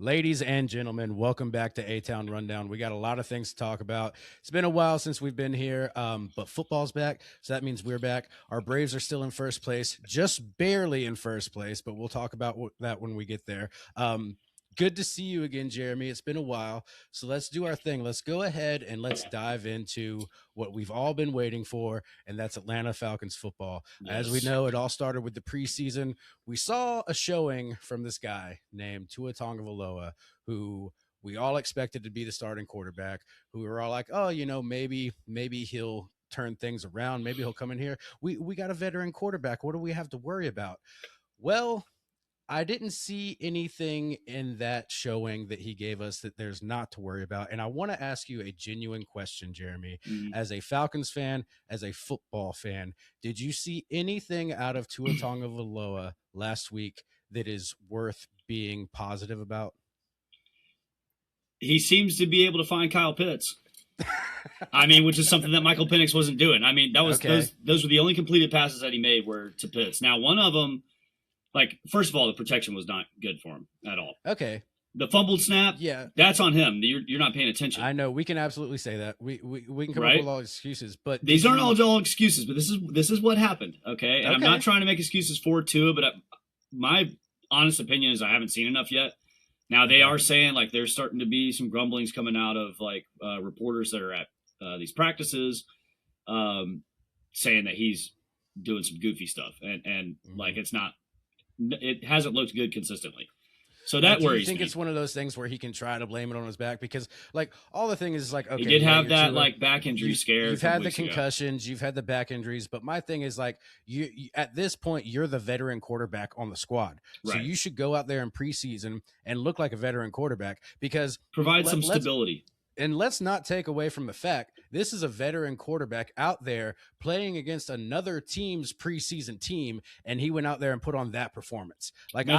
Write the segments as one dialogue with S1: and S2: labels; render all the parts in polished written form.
S1: Ladies and gentlemen, welcome back to A-Town Rundown. We got a lot of things to talk about. It's been a while since we've been here, but football's back, so that means we're back. Our Braves are still in first place, just barely in first place, but we'll talk about that when we get there. Good to see you again, Jeremy. It's been a while, so let's do our thing. Let's go ahead and let's dive into what we've all been waiting for, and that's Atlanta Falcons football.
S2: Yes.
S1: As we know, it all started with the preseason. We saw a showing from this guy named Tua Tagavoiloa, who we all expected to be the starting quarterback, who we were all like, oh, maybe he'll turn things around. Maybe he'll come in here. We got a veteran quarterback. What do we have to worry about? Well, I didn't see anything in that showing that he gave us that there's not to worry about. And I want to ask you a genuine question, Jeremy. As a Falcons fan, as a football fan, did you see anything out of Tua Tagovailoa last week that is worth being positive about?
S2: He seems to be able to find Kyle Pitts. I mean, which is something that Michael Penix wasn't doing. I mean, that was
S1: Okay.
S2: those were the only completed passes that he made were to Pitts. Now, one of them, like, first of all, the protection was not good for him at all.
S1: Okay.
S2: The fumbled snap,
S1: Yeah.
S2: that's on him. You're not paying attention.
S1: I know we can absolutely say that. We can come up
S2: Right?
S1: with all excuses, but
S2: These aren't all excuses, but this is what happened. Okay, and I'm
S1: Okay.
S2: not trying to make excuses for Tua, but my honest opinion is I haven't seen enough yet. Now they are saying, like, there's starting to be some grumblings coming out of, like, reporters that are at these practices, saying that he's doing some goofy stuff, and like it hasn't looked good consistently. So that
S1: Do you
S2: worries
S1: think
S2: me.
S1: it's one of those things where he can try to blame it on his back? Because, like, all the thing is, like, okay,
S2: He did have
S1: you're
S2: that
S1: Tua.
S2: like back injury scare.
S1: You've
S2: from
S1: had the
S2: weeks ago.
S1: concussions, you've had the back injuries, but my thing is, like, you at this point you're the veteran quarterback on the squad, so
S2: Right.
S1: you should go out there in preseason and look like a veteran quarterback. Because
S2: Provide some
S1: let's-
S2: stability.
S1: And let's not take away from the fact this is a veteran quarterback out there playing against another team's preseason team, and he went out there and put on that performance. Like,
S2: No.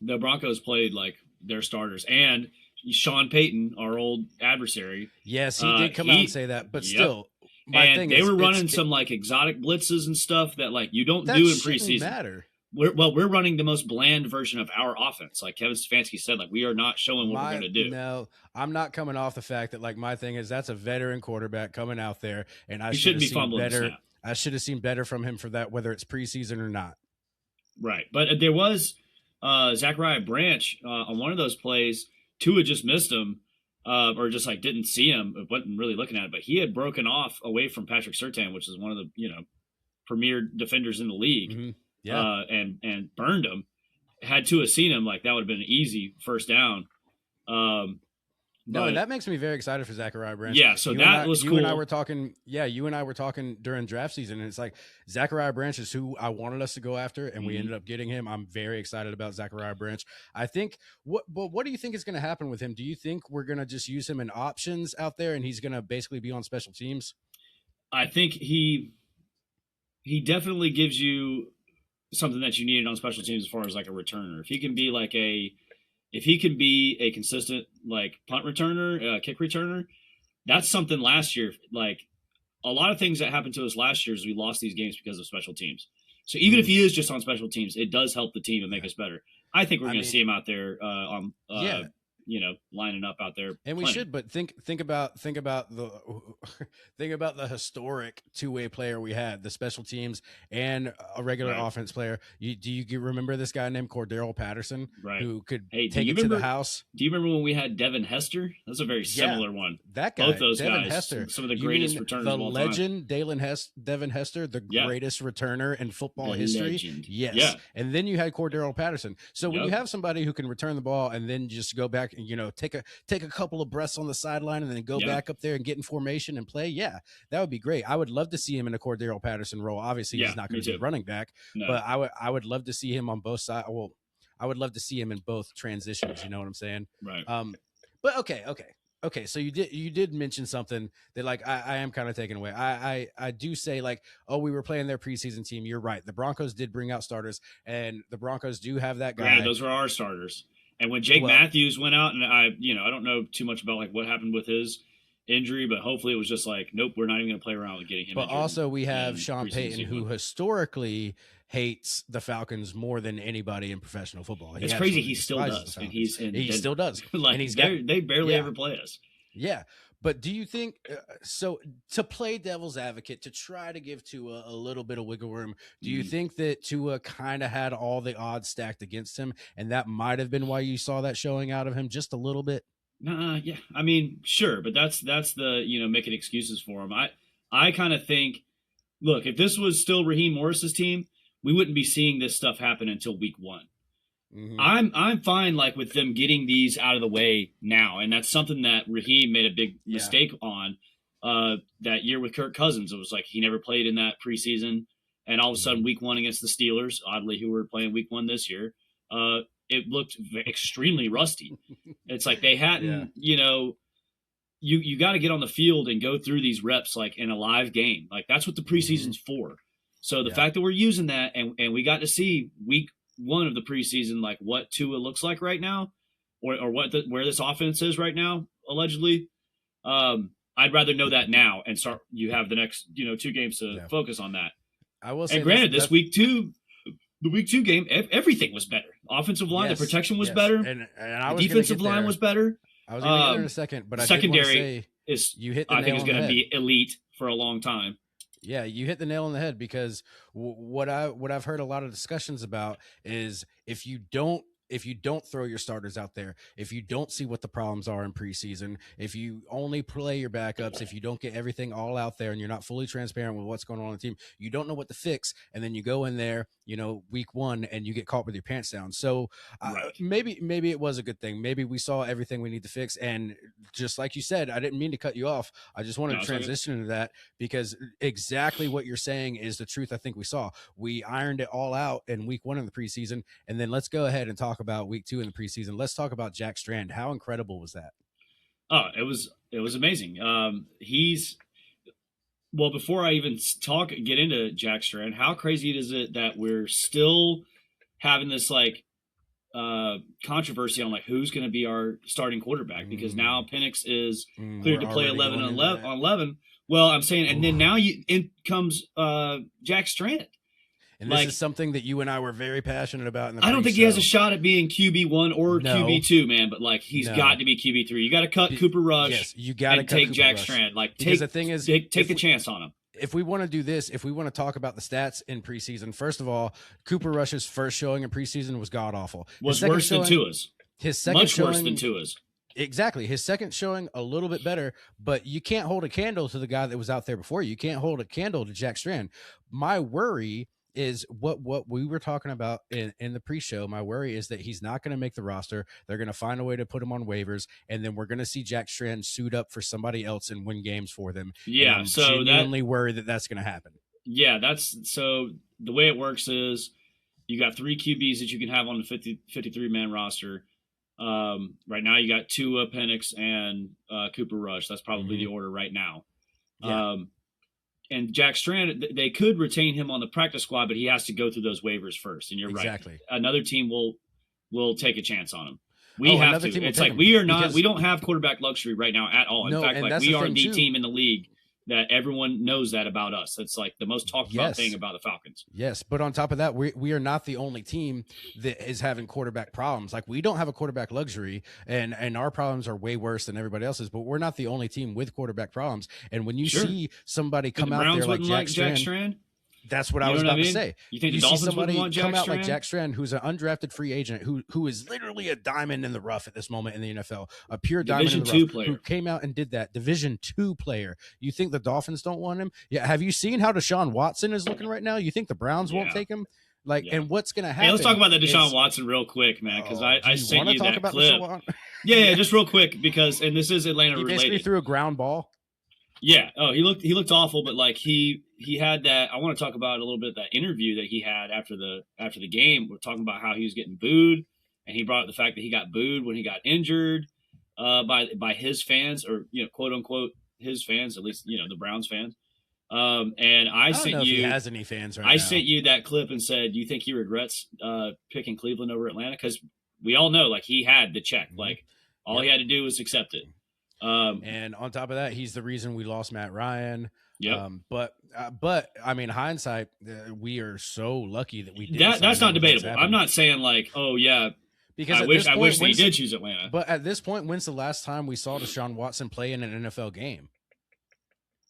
S2: The Broncos played like their starters, and Sean Payton, our old adversary.
S1: Yes, he did come out and say that, but
S2: Yep.
S1: still, my
S2: And
S1: thing
S2: they
S1: is,
S2: were running some like exotic blitzes and stuff that like you don't
S1: that
S2: do in
S1: shouldn't
S2: preseason.
S1: matter.
S2: We're running the most bland version of our offense. Like Kevin Stefanski said, like we are not showing what we're going to do.
S1: No, I'm not coming off the fact that, like, my thing is that's a veteran quarterback coming out there, and I
S2: He
S1: should
S2: shouldn't
S1: have
S2: be
S1: seen
S2: fumbling the
S1: better.
S2: snap.
S1: I should have seen better from him for that, whether it's preseason or not.
S2: Right. But there was Zachariah Branch on one of those plays. Tua just missed him, or just like didn't see him, wasn't really looking at it. But he had broken off away from Patrick Surtain, which is one of the premier defenders in the league.
S1: Mm-hmm. Yeah,
S2: and burned him. Had Tua seen him, like that would have been an easy first down.
S1: No, and that makes me very excited for Zachariah Branch.
S2: Yeah, so that was cool.
S1: You and I were talking. Yeah, you and I were talking during draft season, and it's like Zachariah Branch is who I wanted us to go after, and we ended up getting him. I'm very excited about Zachariah Branch. I think what do you think is going to happen with him? Do you think we're going to just use him in options out there, and he's going to basically be on special teams?
S2: I think he definitely gives you something that you needed on special teams as far as like a returner. If he can be a consistent like punt returner, kick returner, that's something last year. Like a lot of things that happened to us last year is we lost these games because of special teams. So even if he is just on special teams, it does help the team and make us better. I think we're going to see him out there lining up out there.
S1: And we should, but think about the historic two-way player we had, the special teams and a regular offense player. Do you remember this guy named Cordero Patterson, who could take it to the house?
S2: Do you remember when we had Devin Hester? That's a very similar one.
S1: That guy,
S2: both those
S1: Devin
S2: guys,
S1: Hester,
S2: some of the greatest returners
S1: the
S2: of all
S1: legend, Devin Hester, the greatest returner in football history.
S2: Legend.
S1: Yes,
S2: yeah.
S1: And then you had Cordero Patterson. So when you have somebody who can return the ball and then just go back and take a couple of breaths on the sideline and then go back up there and get in formation and play, that would be great. I would love to see him in a Cordero Patterson role. Obviously, he's not going to be running back, but I would love to see him on both sides. Well, I would love to see him in both transitions. You know what I'm saying?
S2: Right.
S1: But okay. So you did mention something that, like, I am kind of taken away. I do say, like, we were playing their preseason team. You're right. The Broncos did bring out starters, and the Broncos do have that guy.
S2: Yeah, those were our starters. And when Jake Matthews went out, and I don't know too much about like what happened with his injury, but hopefully it was just like, nope, we're not even going to play around with getting him.
S1: But also we have Sean Payton, who historically hates the Falcons more than anybody in professional football.
S2: It's crazy. He still does. And he
S1: still does.
S2: Like, and they barely ever play us.
S1: Yeah. But do you think so? To play devil's advocate, to try to give Tua a little bit of wiggle room, do you think that Tua kind of had all the odds stacked against him, and that might have been why you saw that showing out of him just a little bit?
S2: Yeah. I mean, sure, but that's the making excuses for him. I kind of think, look, if this was still Raheem Morris's team, we wouldn't be seeing this stuff happen until week 1. Mm-hmm. I'm fine like with them getting these out of the way now, and that's something that Raheem made a big mistake on that year with Kirk Cousins. It was like he never played in that preseason, and all of a sudden week 1 against the Steelers, oddly who were playing week 1 this year, it looked extremely rusty. It's like they hadn't, you got to get on the field and go through these reps like in a live game. Like that's what the preseason's for. So the fact that we're using that and we got to see week 1 of the preseason, like what Tua looks like right now, or where this offense is right now, allegedly. I'd rather know that now and start. You have the next, 2 games to focus on that.
S1: I will say,
S2: and granted, this week 2, the week 2 game, everything was better. Offensive line, the protection was better, and the defensive line was better.
S1: I was going to get there in a second, but
S2: secondary
S1: you hit.
S2: I think is going to be elite for a long time.
S1: Yeah, you hit the nail on the head, because what I've heard a lot of discussions about is if you don't throw your starters out there, if you don't see what the problems are in preseason, if you only play your backups, if you don't get everything all out there and you're not fully transparent with what's going on the team, you don't know what to fix. And then you go in there, week 1 and you get caught with your pants down. So maybe it was a good thing. Maybe we saw everything we need to fix. And just like you said, I didn't mean to cut you off. I just wanted to transition into that, because exactly what you're saying is the truth. I think we saw, we ironed it all out in week 1 of the preseason. And then let's go ahead and talk about week 2 in the preseason. Let's talk about Jack Strand. How incredible was that?
S2: Oh, it was amazing. Before I even get into Jack Strand, how crazy is it that we're still having this like controversy on like who's going to be our starting quarterback, because now Penix is cleared to play 11 on 11. Well, I'm saying, and then now in comes Jack Strand.
S1: And this is something that you and I were very passionate about.
S2: I don't think he has a shot at being QB1 or QB2, man. But like, he's got to be QB3. You got to cut Cooper Rush.
S1: Yes, you got to
S2: take Jack Strand. Like, take the chance on him.
S1: If we want to do this, if we want to talk about the stats in preseason, first of all, Cooper Rush's first showing in preseason was god awful.
S2: Was worse than Tua's.
S1: His second
S2: much
S1: showing,
S2: worse than Tua's.
S1: Exactly. His second showing a little bit better, but you can't hold a candle to the guy that was out there before you. You can't hold a candle to Jack Strand. My worry is what we were talking about in the pre-show. My worry is that he's not going to make the roster. They're going to find a way to put him on waivers, and then we're going to see Jack Strand suit up for somebody else and win games for them.
S2: Yeah,
S1: I'm genuinely worried that that's going to happen.
S2: Yeah, so the way it works is you got 3 QBs that you can have on the 53-man roster. Right now you got Tua, Penix, and Cooper Rush. That's probably the order right now.
S1: Yeah.
S2: And Jack Strand, they could retain him on the practice squad, but he has to go through those waivers first. And you're
S1: exactly
S2: right. Another team will take a chance on him. We have to. It's like we don't have quarterback luxury right now at all. In fact, like we are the team in the league that everyone knows that about us. That's like the most talked about thing about the Falcons.
S1: Yes, but on top of that, we are not the only team that is having quarterback problems. Like we don't have a quarterback luxury, and our problems are way worse than everybody else's. But we're not the only team with quarterback problems. And when you see somebody come out there like Jack Strand, that's what I was about to say.
S2: You think the Dolphins would want Jack Strand?
S1: Come out like Jack Strand, who's an undrafted free agent, who is literally a diamond in the rough at this moment in the NFL, a pure diamond in the rough, player who came out and did that. Division II player. You think the Dolphins don't want him? Yeah. Have you seen how Deshaun Watson is looking right now? You think the Browns won't take him? And what's going to happen?
S2: Hey, let's talk about the Deshaun Watson real quick, man, because I sent you that clip. Yeah, just real quick, and this is Atlanta related.
S1: He basically threw a ground ball.
S2: Yeah. Oh, he looked awful, but like he had that. I want to talk about a little bit that interview that he had after the game. We're talking about how he was getting booed, and he brought up the fact that he got booed when he got injured by his fans, or quote unquote his fans, at least the Browns fans. And I
S1: don't know if he has any fans right now.
S2: I sent you that clip and said, "Do you think he regrets picking Cleveland over Atlanta?" Because we all know, like, he had the check. Like all he had to do was accept it.
S1: And on top of that, he's the reason we lost Matt Ryan.
S2: Yep.
S1: But I mean, hindsight, we are so lucky that we did.
S2: That's not debatable. I'm not saying like, oh yeah,
S1: because
S2: I wish that he did choose Atlanta.
S1: But at this point, when's the last time we saw Deshaun Watson play in an NFL game?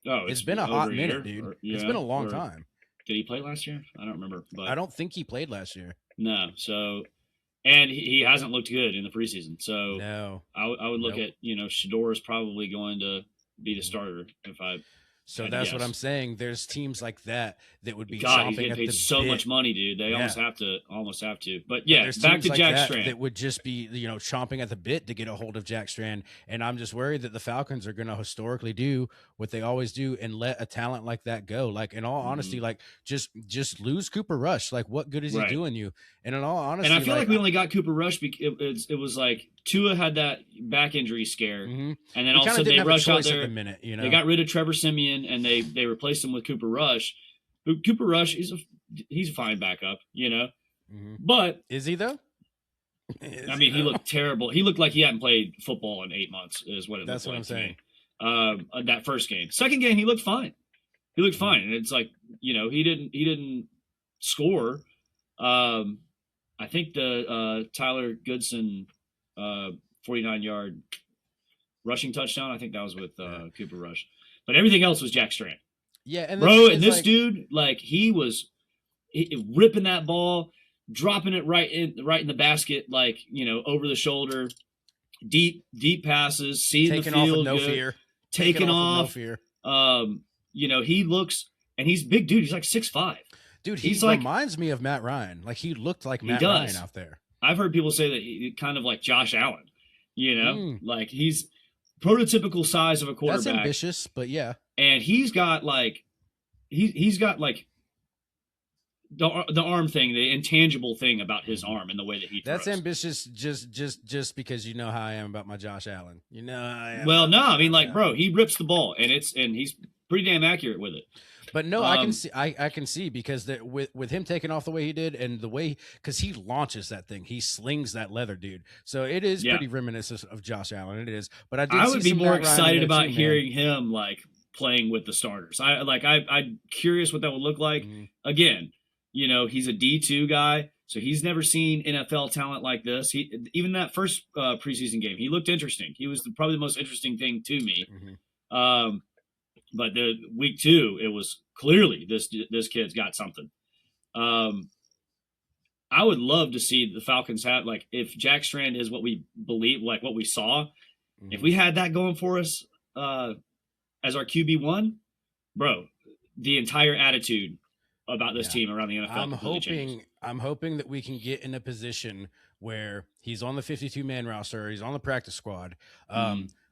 S2: Oh,
S1: it's been a hot minute, dude. It's been a long time.
S2: Did he play last year? I don't remember. But
S1: I don't think he played last year.
S2: No. So, and he hasn't looked good in the preseason. So
S1: no,
S2: I would look at, Shador is probably going to be the starter if I.
S1: So that's what I'm saying. There's teams like that would be
S2: God,
S1: chomping
S2: he's getting
S1: at
S2: paid
S1: the
S2: so
S1: bit.
S2: much money, dude. They almost have to. But yeah,
S1: there's
S2: back to
S1: like
S2: Jack Strand.
S1: That would just be, chomping at the bit to get a hold of Jack Strand. And I'm just worried that the Falcons are going to historically do what they always do and let a talent like that go. Like, in all honesty, like just lose Cooper Rush. Like, what good is he doing you? And in all honesty,
S2: and I feel like we only got Cooper Rush because it was like Tua had that back injury scare, and then all of a sudden they rushed out there. They got rid of Trevor Siemian and they replaced him with Cooper Rush. Cooper Rush he's a fine backup, But
S1: is he though?
S2: I mean, he looked terrible. He looked like he hadn't played football in 8 months. Is what it
S1: That's
S2: looked
S1: what
S2: like
S1: I'm
S2: to me. That first game, second game, he looked fine. And it's like he didn't score. I think the Tyler Goodson 49-yard rushing touchdown. I think that was with Cooper Rush, but everything else was Jack Strand.
S1: Yeah, and
S2: and this dude, like he was ripping that ball, dropping it right in the basket, like over the shoulder, deep passes, seeing the field,
S1: off with no fear,
S2: taking off.
S1: With no
S2: fear. He looks, and he's a big dude. He's like 6'5".
S1: Dude, he reminds me of Matt Ryan. Like he looked like Matt Ryan out there.
S2: I've heard people say that he kind of like Josh Allen. Like he's prototypical size of a quarterback.
S1: That's ambitious, but yeah.
S2: And he's got like he's got like the arm thing, the intangible thing about his arm and the way that he throws.
S1: That's ambitious just because you know how I am about my Josh Allen. You know how I am.
S2: Well, no, I mean like, bro, he rips the ball and he's pretty damn accurate with it.
S1: But no, I can see because with him taking off the way he did and the way because he launches that thing, he slings that leather, dude. So it is pretty reminiscent of Josh Allen. It is, but I would
S2: be more excited about hearing him like playing with the starters. I'm curious what that would look like. Again, he's a D2 guy, so he's never seen NFL talent like this. Even that first preseason game, he looked interesting. He was probably the most interesting thing to me. But the week 2, it was clearly this kid's got something. I would love to see the Falcons have, like, if Jack Strand is what we believe, like what we saw, if we had that going for us as our QB1, bro, the entire attitude about this team around the NFL.
S1: I'm hoping that we can get in a position where he's on the 52-man roster, he's on the practice squad.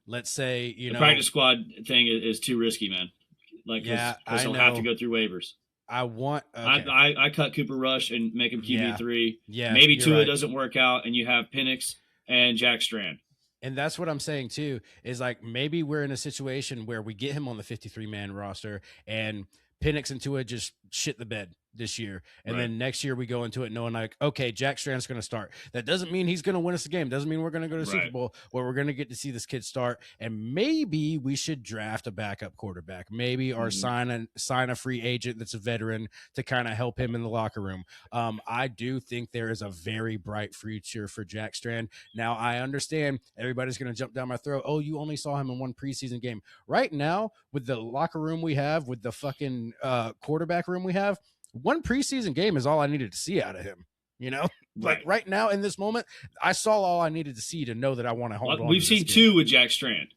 S1: Let's say,
S2: the practice squad thing is too risky, man. Like, because he'll have to go through waivers. I cut Cooper Rush and make him QB3.
S1: Yeah.
S2: Maybe Tua doesn't work out and you have Penix and Jack Strand.
S1: And that's what I'm saying too, is like maybe we're in a situation where we get him on the 53-man roster and Penix and Tua just shit the bed this year. And then next year we go into it knowing like, okay, Jack Strand's going to start. That doesn't mean he's going to win us the game. Doesn't mean we're going to go to the Super Bowl, where we're going to get to see this kid start. And maybe we should draft a backup quarterback, maybe, or sign a free agent that's a veteran to kind of help him in the locker room. I do think there is a very bright future for Jack Strand. Now, I understand everybody's going to jump down my throat. Oh, you only saw him in one preseason game. Right now, with the locker room we have, with the fucking quarterback room we have, one preseason game is all I needed to see out of him. Like right now in this moment, I saw all I needed to see to know that I want to hold on.
S2: We've seen 2 with Jack Strand.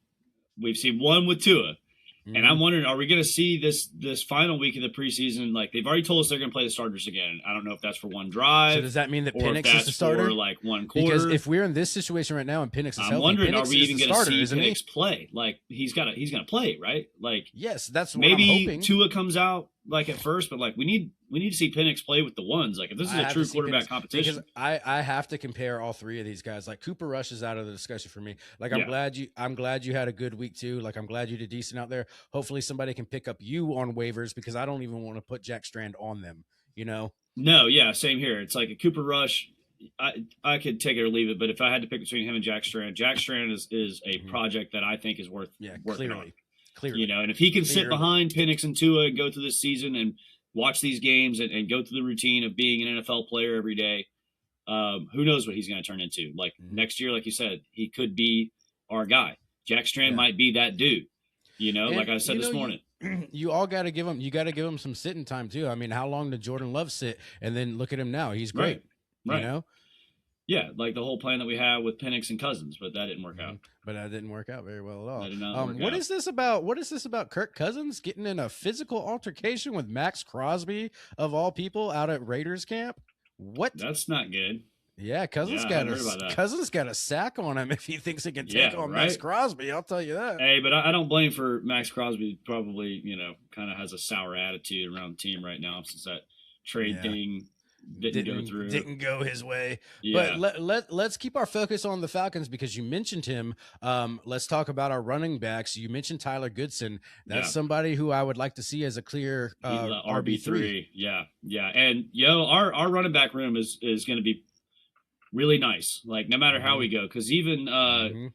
S2: We've seen 1 with Tua. And I'm wondering, are we going to see this final week of the preseason? Like, they've already told us they're going to play the starters again. I don't know if that's for one drive.
S1: So does that mean that Penix is the starter?
S2: For like one quarter?
S1: Because if we're in this situation right now and Penix is healthy,
S2: I'm wondering,
S1: Penix
S2: are we even going to see
S1: Penix
S2: play? Like, he's going to play, right? Like,
S1: yes, that's what
S2: maybe
S1: I'm hoping.
S2: Tua comes out like at first, but like we need to see Penix play with the ones. Like, if this is a true quarterback competition,
S1: because I have to compare all 3 of these guys. Like, Cooper Rush is out of the discussion for me. Like, I'm glad you had a good week too. Like, I'm glad you did decent out there. Hopefully somebody can pick up you on waivers, because I don't even want to put Jack Strand on them.
S2: No, yeah, same here. It's like a Cooper Rush. I could take it or leave it, but if I had to pick between him and Jack Strand is a project that I think is worth working on.
S1: Clearly.
S2: And if he can sit behind Penix and Tua and go through this season and watch these games and go through the routine of being an NFL player every day, who knows what he's going to turn into? Like next year, like you said, he could be our guy. Jack Strand might be that dude. And, like I said this morning.
S1: You all got to give him. You got to give him some sitting time too. I mean, how long did Jordan Love sit? And then look at him now; he's great. Right.
S2: Yeah, like the whole plan that we have with Penix and Cousins, but that didn't work out.
S1: But that didn't work out very well at all.
S2: That did not work
S1: what
S2: out.
S1: is this about? What is this about Kirk Cousins getting in a physical altercation with Max Crosby of all people out at Raiders camp? What?
S2: That's not good.
S1: Yeah, Cousins got a sack on him if he thinks he can take on Max Crosby. I'll tell you that.
S2: Hey, but I don't blame for Max Crosby. Probably, kind of has a sour attitude around the team right now since that trade thing didn't go through.
S1: Didn't go his way. Yeah. But let's keep our focus on the Falcons because you mentioned him. Let's talk about our running backs. You mentioned Tyler Goodson. That's somebody who I would like to see as a clear RB3.
S2: Yeah. And our running back room is going to be really nice. Like no matter how we go, because even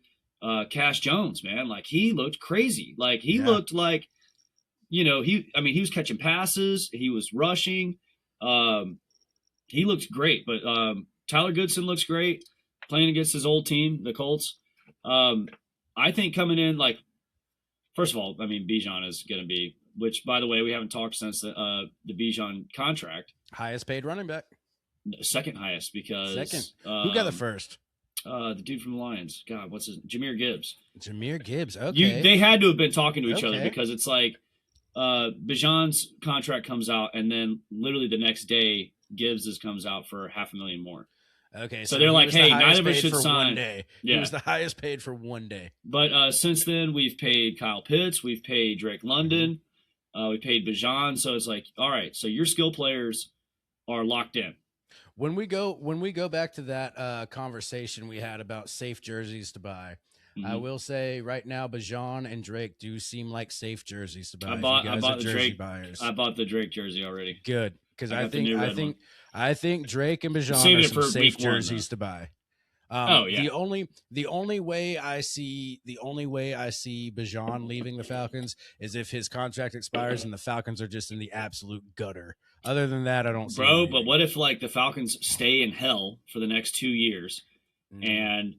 S2: Cash Jones, man, like he looked crazy. Like he looked like, he was catching passes, he was rushing. He looked great, but Tyler Goodson looks great playing against his old team, the Colts. I think coming in, like, first of all, I mean, Bijan is going to be, which by the way, we haven't talked since the Bijan contract.
S1: Highest paid running back.
S2: Second highest because
S1: who got the first?
S2: The dude from the Lions. God, what's his Jahmyr Gibbs.
S1: Jahmyr Gibbs. Okay.
S2: They had to have been talking to each other because it's like Bijan's contract comes out and then literally the next day Gibbs's comes out for $500,000 more.
S1: Okay,
S2: so they're like, hey, neither of us should sign.
S1: 1 day. Yeah. He was the highest paid for 1 day.
S2: But since then, we've paid Kyle Pitts, we've paid Drake London, we paid Bijan. So it's like, all right, so your skill players are locked in.
S1: When we go back to that conversation we had about safe jerseys to buy, I will say right now, Bijan and Drake do seem like safe jerseys to buy. I bought the Drake buyers.
S2: I bought the Drake jersey already.
S1: Good, because I think Drake and Bijan are some safe jerseys to buy. The only way I see Bijan leaving the Falcons is if his contract expires and the Falcons are just in the absolute gutter. Other than that, I don't see anything.
S2: But what if like the Falcons stay in hell for the next 2 years and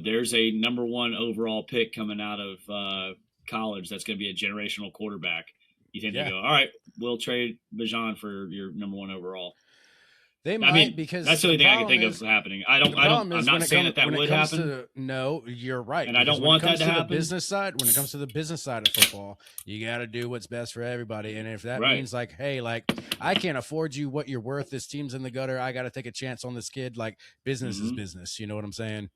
S2: there's a number 1 overall pick coming out of college that's going to be a generational quarterback. You think they go, all right, we'll trade Bijan for your number 1 overall.
S1: They might, because
S2: that's the only thing I can think of happening. I'm not saying that would happen.
S1: No, you're right.
S2: And I don't want that to happen.
S1: When it comes to the business side of football, you got to do what's best for everybody. And if that means like, hey, like I can't afford you what you're worth. This team's in the gutter. I got to take a chance on this kid. Like business is business. You know what I'm saying?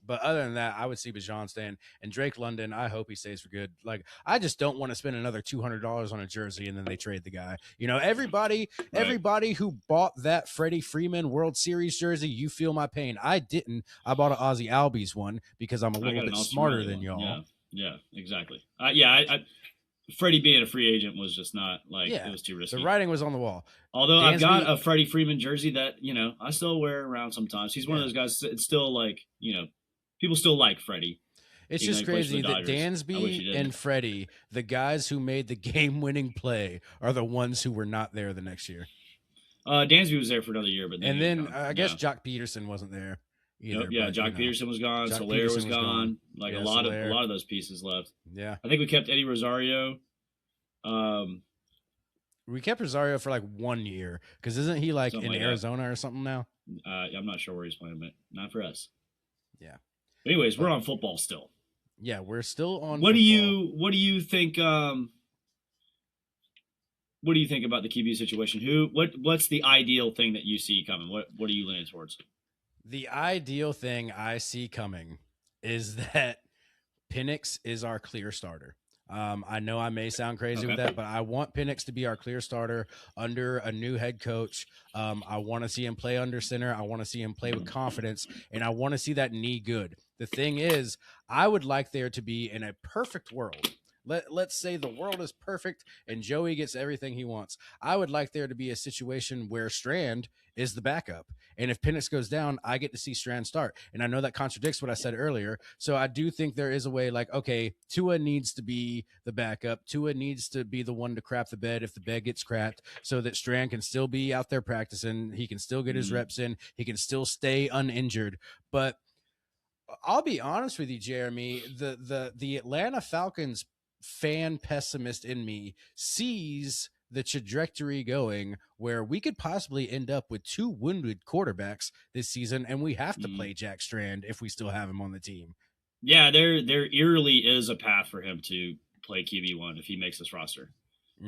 S1: But other than that, I would see Bijan staying. And Drake London, I hope he stays for good. Like, I just don't want to spend another $200 on a jersey and then they trade the guy. Everybody who bought that Freddie Freeman World Series jersey, you feel my pain. I didn't. I bought an Ozzie Albies one because I'm a little bit smarter than y'all.
S2: Yeah, exactly. Freddie being a free agent was just not it was too risky.
S1: The writing was on the wall.
S2: Although I've got a Freddie Freeman jersey that, I still wear around sometimes. He's one of those guys, it's still like, people still like Freddie.
S1: It's just crazy that Dansby and Freddie, the guys who made the game-winning play, are the ones who were not there the next year.
S2: Dansby was there for another year, but then
S1: I guess Jock Peterson wasn't there either.
S2: Jock Peterson was gone. Solaire was gone. Like a lot of those pieces left.
S1: Yeah,
S2: I think we kept Eddie Rosario.
S1: We kept Rosario for like 1 year because isn't he like in Arizona or something now?
S2: I'm not sure where he's playing, but not for us.
S1: Yeah.
S2: Anyways, we're on football still.
S1: Yeah, we're still on.
S2: What do you think? What do you think about the QB situation? What's the ideal thing that you see coming? What are you leaning towards?
S1: The ideal thing I see coming is that Penix is our clear starter. I know I may sound crazy with that, but I want Penix to be our clear starter under a new head coach. I want to see him play under center. I want to see him play with confidence, and I want to see that knee good. The thing is, I would like there to be, in a perfect world, Let's say the world is perfect and Joey gets everything he wants. I would like there to be a situation where Strand is the backup. And if Penix goes down, I get to see Strand start. And I know that contradicts what I said earlier. So I do think there is a way like, okay, Tua needs to be the backup. Tua needs to be the one to crap the bed if the bed gets crapped so that Strand can still be out there practicing. He can still get his reps in. He can still stay uninjured. But I'll be honest with you, Jeremy, the Atlanta Falcons fan pessimist in me sees the trajectory going where we could possibly end up with 2 wounded quarterbacks this season, and we have to play Jack Strand if we still have him on the team.
S2: Yeah, there eerily is a path for him to play QB1 if he makes this roster.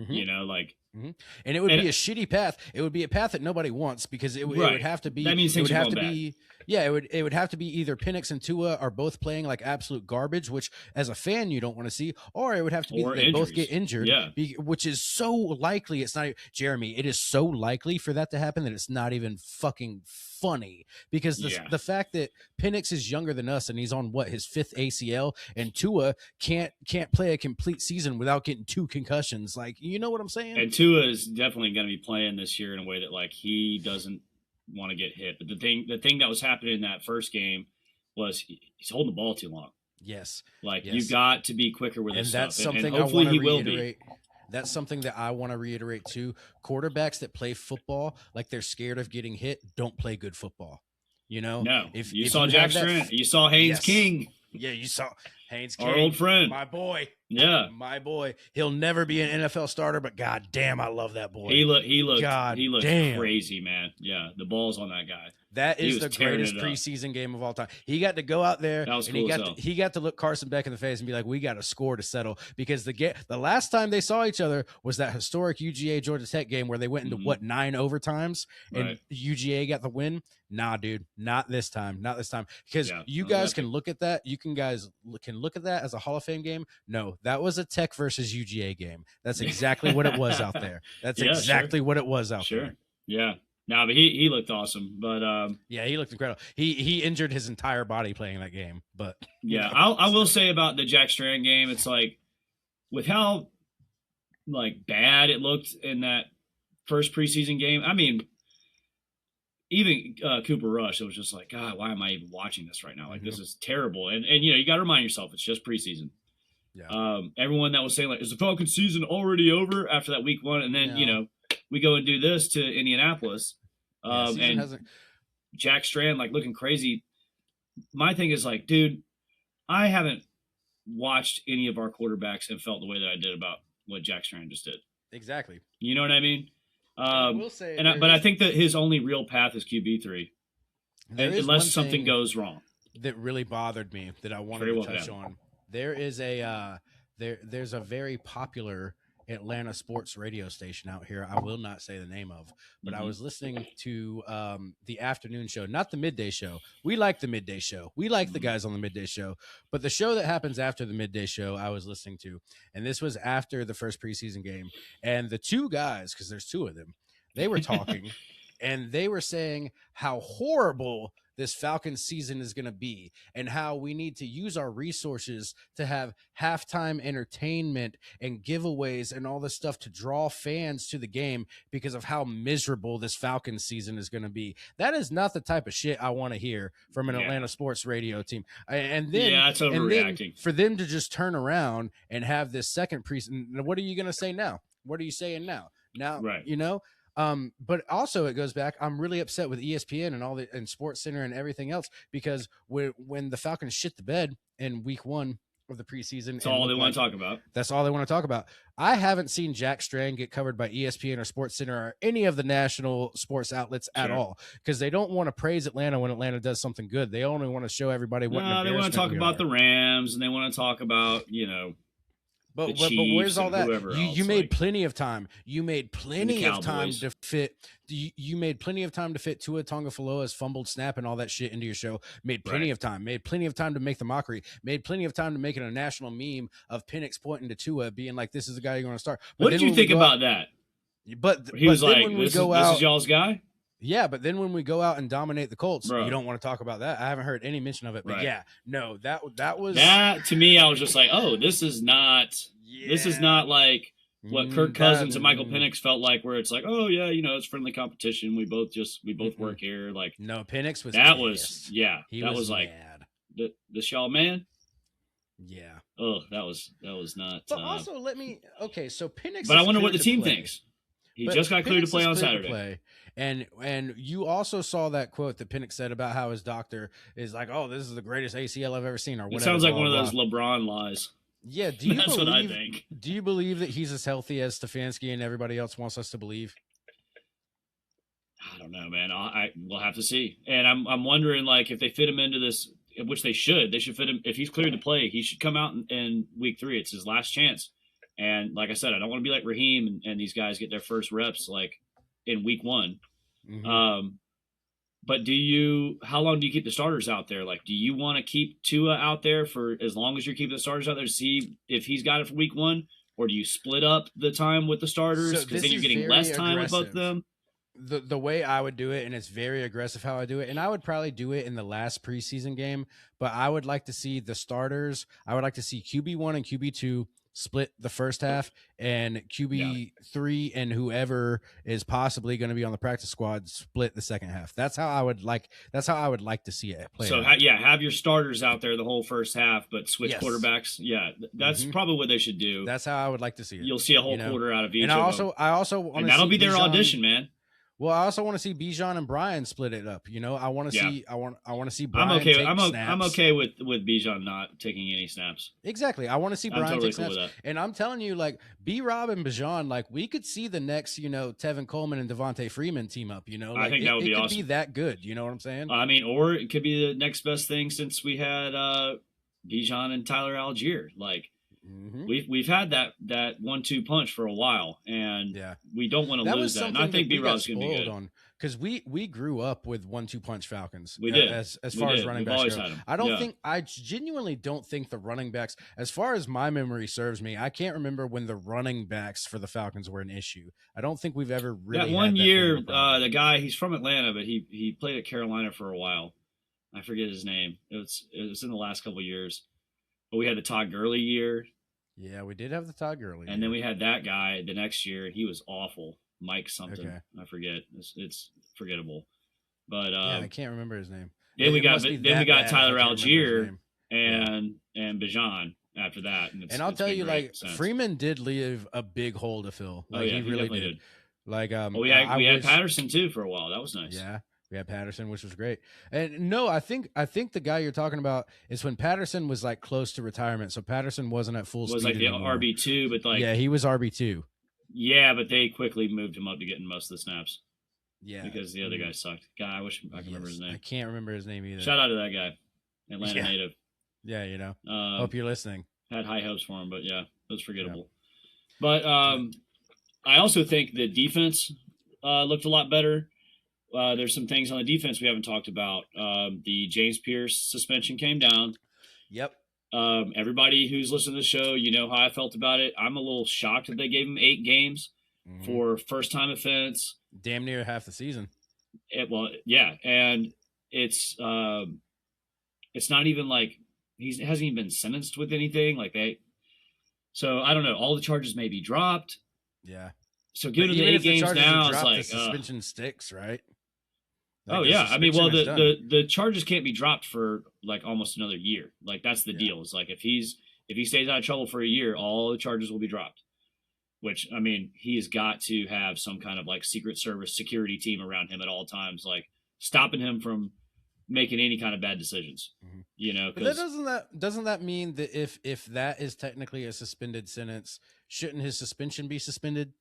S2: You know, like,
S1: and it would be a shitty path. It would be a path that nobody wants because it would have to be.
S2: That means
S1: it would have to
S2: bad.
S1: be. Yeah, it would have to be either Penix and Tua are both playing like absolute garbage, which as a fan you don't want to see, or it would have to be that they both get injured, which is so likely. It's not, Jeremy. It is so likely for that to happen that it's not even fucking funny because the fact that Penix is younger than us and he's on his 5th ACL and Tua can't play a complete season without getting 2 concussions. Like, you know what I'm saying?
S2: And Tua is definitely going to be playing this year in a way that like he doesn't want to get hit. But the thing that was happening in that first game was he's holding the ball too long.
S1: Yes.
S2: Like you got to be quicker with this
S1: that's
S2: stuff.
S1: Something
S2: and hopefully he
S1: reiterate.
S2: will be.
S1: That's something that I want to reiterate too. Quarterbacks that play football like they're scared of getting hit don't play good football. You know?
S2: No. If you saw Jack Strand, you saw Haynes King.
S1: Yeah, you saw Haynes King.
S2: Our old friend.
S1: My boy.
S2: Yeah.
S1: My boy. He'll never be an NFL starter, but god damn, I love that boy.
S2: He looked crazy, man. Yeah, the ball's on that guy.
S1: That is the greatest preseason game of all time. He got to go out there and he got to look Carson Beck in the face and be like, we got a score to settle because the last time they saw each other was that historic UGA Georgia Tech game where they went into 9 overtimes and UGA got the win. Nah, dude, not this time. Not this time. Because you guys can look at that. You can look at that as a Hall of Fame game. No, that was a Tech versus UGA game. That's exactly what it was out there. That's exactly what it was out there.
S2: Yeah. No, but he looked awesome. But
S1: he looked incredible. He injured his entire body playing that game. But
S2: I will say about the Jack Strand game, it's like with how like bad it looked in that first preseason game. I mean, even Cooper Rush, it was just like, God, why am I even watching this right now? Like this is terrible. And you know, you got to remind yourself it's just preseason. Yeah. Everyone that was saying like, is the Falcons season already over after that week 1? And then you know, we go and do this to Indianapolis. And Jack Strand like looking crazy. My thing is like, dude, I haven't watched any of our quarterbacks and felt the way that I did about what Jack Strand just did.
S1: Exactly.
S2: You know what I mean? I will say, but I think that his only real path is QB3, unless something goes wrong.
S1: That really bothered me that I wanted to touch on. There is there's a very popular Atlanta sports radio station out here. I will not say the name of, but I was listening to the afternoon show, not the midday show. We like the midday show. We like the guys on the midday show, but the show that happens after the midday show I was listening to, and this was after the first preseason game, and the 2 guys, because there's 2 of them, they were talking and they were saying how horrible this Falcons season is going to be and how we need to use our resources to have halftime entertainment and giveaways and all this stuff to draw fans to the game because of how miserable this Falcons season is going to be. That is not the type of shit I want to hear from an Atlanta sports radio team. And then,
S2: it's overreacting.
S1: For them to just turn around and have this second preseason. What are you going to say now? What are you saying now? You know, but also it goes back. I'm really upset with ESPN and Sports Center and everything else because when the Falcons shit the bed in week 1 of the preseason,
S2: that's all they want to talk about.
S1: That's all they want to talk about. I haven't seen Jack Strand get covered by ESPN or Sports Center or any of the national sports outlets at all because they don't want to praise Atlanta when Atlanta does something good. They only want to show everybody what.
S2: No, they want to talk about the Rams and they want to talk about
S1: But where's all that? You made plenty of time. You made plenty of time to fit. You made plenty of time to fit Tua Tagavoiloa's fumbled snap and all that shit into your show. Made plenty of time. Made plenty of time to make the mockery. Made plenty of time to make it a national meme of Penix pointing to Tua, being like, "This is the guy you're going to start."
S2: What did you think about that?
S1: But
S2: he was like, "This is y'all's guy."
S1: Yeah, but then when we go out and dominate the Colts, you don't want to talk about that. I haven't heard any mention of it. But that was
S2: that to me. I was just like, "Oh, this is not This is
S1: Yeah.
S2: not like what Kirk Cousins and Michael
S1: Mm.
S2: Penix felt like, where it's like, oh yeah, it's friendly competition. We both
S1: Mm-mm.
S2: work here. Like
S1: No, Penix was
S2: that
S1: pissed. He
S2: that
S1: was
S2: was like
S1: mad.
S2: the Shaw man.
S1: Yeah.
S2: Oh, that was not.
S1: But also, so Penix.
S2: But I
S1: is
S2: wonder what
S1: cleared
S2: the
S1: to
S2: team
S1: play.
S2: thinks. He
S1: But
S2: just got cleared to
S1: Penix
S2: play
S1: is
S2: on
S1: cleared to
S2: Saturday.
S1: play. And you also saw that quote that Penix said about how his doctor is like, "Oh, this is the greatest ACL I've ever seen," or whatever.
S2: It sounds like
S1: blah,
S2: one of
S1: blah.
S2: those LeBron lies.
S1: Yeah, do you
S2: That's
S1: believe?
S2: what I think.
S1: Do you believe that he's as healthy as Stefanski and everybody else wants us to believe?
S2: I don't know, man. We'll have to see. And I'm wondering, like, if they fit him into this, which they should. They should fit him. If he's cleared to play, he should come out in week 3. It's his last chance. And like I said, I don't want to be like Raheem and these guys get their first reps like in week 1.
S1: Mm-hmm.
S2: But how long do you keep the starters out there? Like, do you want to keep Tua out there for as long as you're keeping the starters out there to see if he's got it for week 1? Or do you split up the time with the starters? Because then you're getting less time with both of them.
S1: The way I would do it, and it's very aggressive how I do it, and I would probably do it in the last preseason game, but I would like to see the starters. I would like to see QB1 and QB2 split the first half, and QB3 and whoever is possibly going to be on the practice squad split the second half. That's how I would like to see it play.
S2: So have your starters out there the whole first half, but switch quarterbacks. Yeah, that's probably what they should do.
S1: That's how I would like to see it.
S2: You'll see a whole quarter out of each.
S1: And I also want to.
S2: That'll be their audition, man.
S1: Well, I also want to see Bijan and Brian split it up. I want to see. I want to see Brian.
S2: I'm okay with Bijan not taking any snaps.
S1: Exactly. I want to see Brian
S2: totally
S1: take snaps. And I'm telling you, like B-Rob and Bijan, like we could see the next, Tevin Coleman and Devontae Freeman team up. Like,
S2: I think that would be awesome.
S1: It could be that good. You know what I'm saying?
S2: I mean, or it could be the next best thing since we had Bijan and Tyler Algier. Like. Mm-hmm. We've had that 1-2 punch for a while, and we don't want to lose that. And I think B-Rob's going to be good
S1: because we grew up with 1-2 punch Falcons.
S2: We did
S1: as far as running backs go. I genuinely don't think the running backs, as far as my memory serves me, I can't remember when the running backs for the Falcons were an issue. I don't think we've ever really
S2: that one year. The guy, he's from Atlanta, but he played at Carolina for a while. I forget his name. It was in the last couple of years. But we had the Todd Gurley year.
S1: Yeah, we did have the Todd Gurley.
S2: And then we had that guy the next year. He was awful. Mike something. Okay. I forget. It's forgettable. But
S1: I can't remember his name.
S2: Then we got Tyler Algier and Bijan after that. And
S1: I'll tell you, like, Freeman did leave a big hole to fill. Like, he really did. Like,
S2: we had Patterson too for a while. That was nice.
S1: Yeah. We had Patterson, which was great. And no, I think the guy you're talking about is when Patterson was like close to retirement. So Patterson wasn't at full speed.
S2: Was like the RB2, but like
S1: he was RB2.
S2: Yeah, but they quickly moved him up to getting most of the snaps.
S1: Yeah,
S2: because the other guy sucked. God, I wish I could remember his name.
S1: I can't remember his name either.
S2: Shout out to that guy, Atlanta native.
S1: Yeah, hope you're listening.
S2: Had high hopes for him, but it was forgettable. Yeah. But I also think the defense looked a lot better. There's some things on the defense we haven't talked about. The James Pierce suspension came down.
S1: Yep.
S2: Everybody who's listened to the show, you know how I felt about it. I'm a little shocked that they gave him 8 games for first-time offense.
S1: Damn near half the season.
S2: And it's not even like he hasn't even been sentenced with anything like that. So I don't know. All the charges may be dropped.
S1: Yeah.
S2: So giving him the 8 games now is like
S1: the suspension sticks, right?
S2: Like I mean, well, the charges can't be dropped for like almost another year. Like that's the deal. It's like if he stays out of trouble for a year, all the charges will be dropped. Which I mean, he's got to have some kind of like Secret Service security team around him at all times, like stopping him from making any kind of bad decisions.
S1: But doesn't that mean that if that is technically a suspended sentence, shouldn't his suspension be suspended?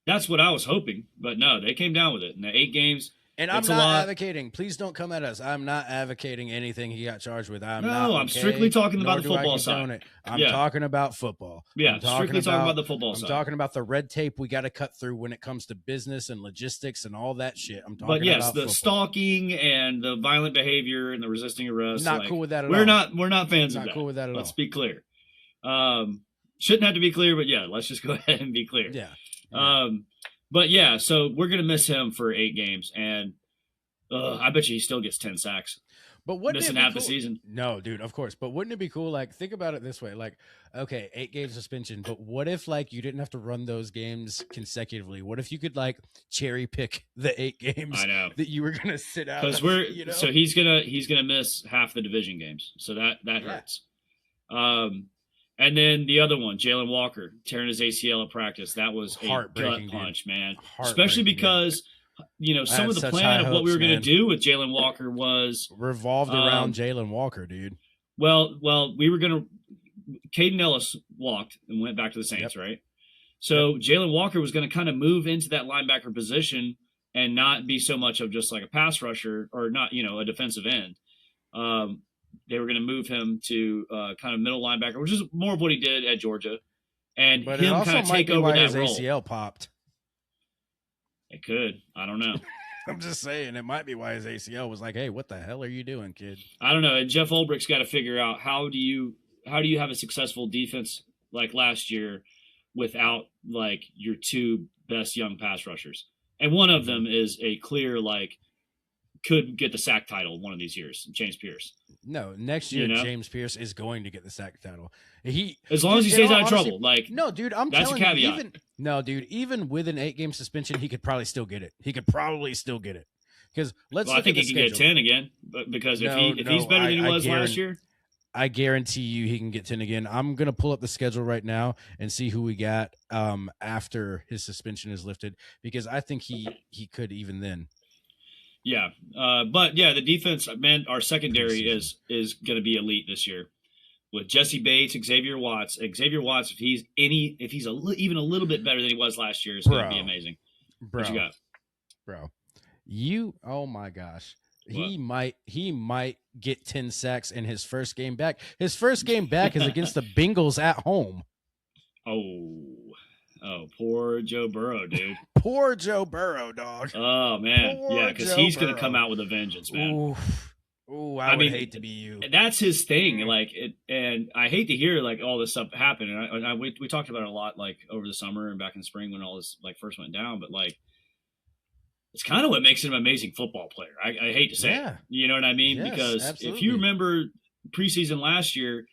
S2: That's what I was hoping, but no, they came down with it. And the 8 games.
S1: And I'm not advocating. Please don't come at us. I'm not advocating anything he got charged with. I'm
S2: strictly talking about the football side.
S1: I'm talking about football.
S2: Yeah, strictly talking about the football side.
S1: I'm talking about the red tape we got to cut through when it comes to business and logistics and all that shit. I'm talking about
S2: the stalking and the violent behavior and the resisting arrest.
S1: Not cool with that at all.
S2: We're not fans of that.
S1: Not cool with that at all.
S2: Let's be clear. Shouldn't have to be clear, but let's just go ahead and be clear.
S1: Yeah.
S2: But so we're gonna miss him for 8 games, and I bet you he still gets 10 sacks.
S1: But wouldn't
S2: missing
S1: it be
S2: half
S1: cool?
S2: the season.
S1: No, dude, of course. But wouldn't it be cool? Like, think about it this way. Like, okay, 8-game suspension. But what if, like, you didn't have to run those games consecutively? What if you could, like, cherry pick the 8 games
S2: I know.
S1: that you were gonna sit out?
S2: Because so he's gonna miss half the division games. So that hurts. And then the other one, Jalen Walker tearing his ACL at practice. That was a gut punch, man. Especially because some of the plan of what we were going to do with Jalen Walker was
S1: revolved around Jalen Walker, dude.
S2: Well, we were going to. Caden Ellis walked and went back to the Saints, right? So Jalen Walker was going to kind of move into that linebacker position and not be so much of just like a pass rusher or not, a defensive end. They were going to move him to kind of middle linebacker, which is more of what he did at Georgia, and
S1: but
S2: him kind of take over that role.
S1: ACL popped.
S2: It could. I don't know.
S1: I'm just saying it might be why his ACL was like, "Hey, what the hell are you doing, kid?"
S2: I don't know. And Jeff Ulbricht's got to figure out how do you have a successful defense like last year without like your two best young pass rushers, and one of them is a clear could get the sack title one of these years, James Pierce.
S1: No, next year James Pierce is going to get the sack title.
S2: As long as he stays out of trouble.
S1: No, dude,
S2: that's
S1: telling
S2: a caveat.
S1: You, even with an 8-game suspension, he could probably still get it. Because
S2: I think he can get 10 again, because if he's better than he was last year,
S1: I guarantee you he can get 10 again. I'm gonna pull up the schedule right now and see who we got after his suspension is lifted, because I think he could even then.
S2: Yeah, but yeah, the defense, man, our secondary is going to be elite this year with Jesse Bates, Xavier Watts. Xavier Watts, if he's even a little bit better than he was last year, is going to be amazing.
S1: Bro,
S2: what you got,
S1: bro? Oh my gosh,
S2: what?
S1: he might get 10 sacks in his first game back. His first game back is against the Bengals at home.
S2: Oh, poor Joe Burrow, dude.
S1: Poor Joe Burrow, dog.
S2: Oh, man. Because he's going to come out with a vengeance, man.
S1: Ooh, I would hate to be you.
S2: That's his thing. And I hate to hear, all this stuff happen. And we talked about it a lot, over the summer and back in the spring when all this, first went down. But, it's kind of what makes him an amazing football player. I hate to say it. You know what I mean?
S1: Yes,
S2: because
S1: absolutely.
S2: If you remember preseason last year,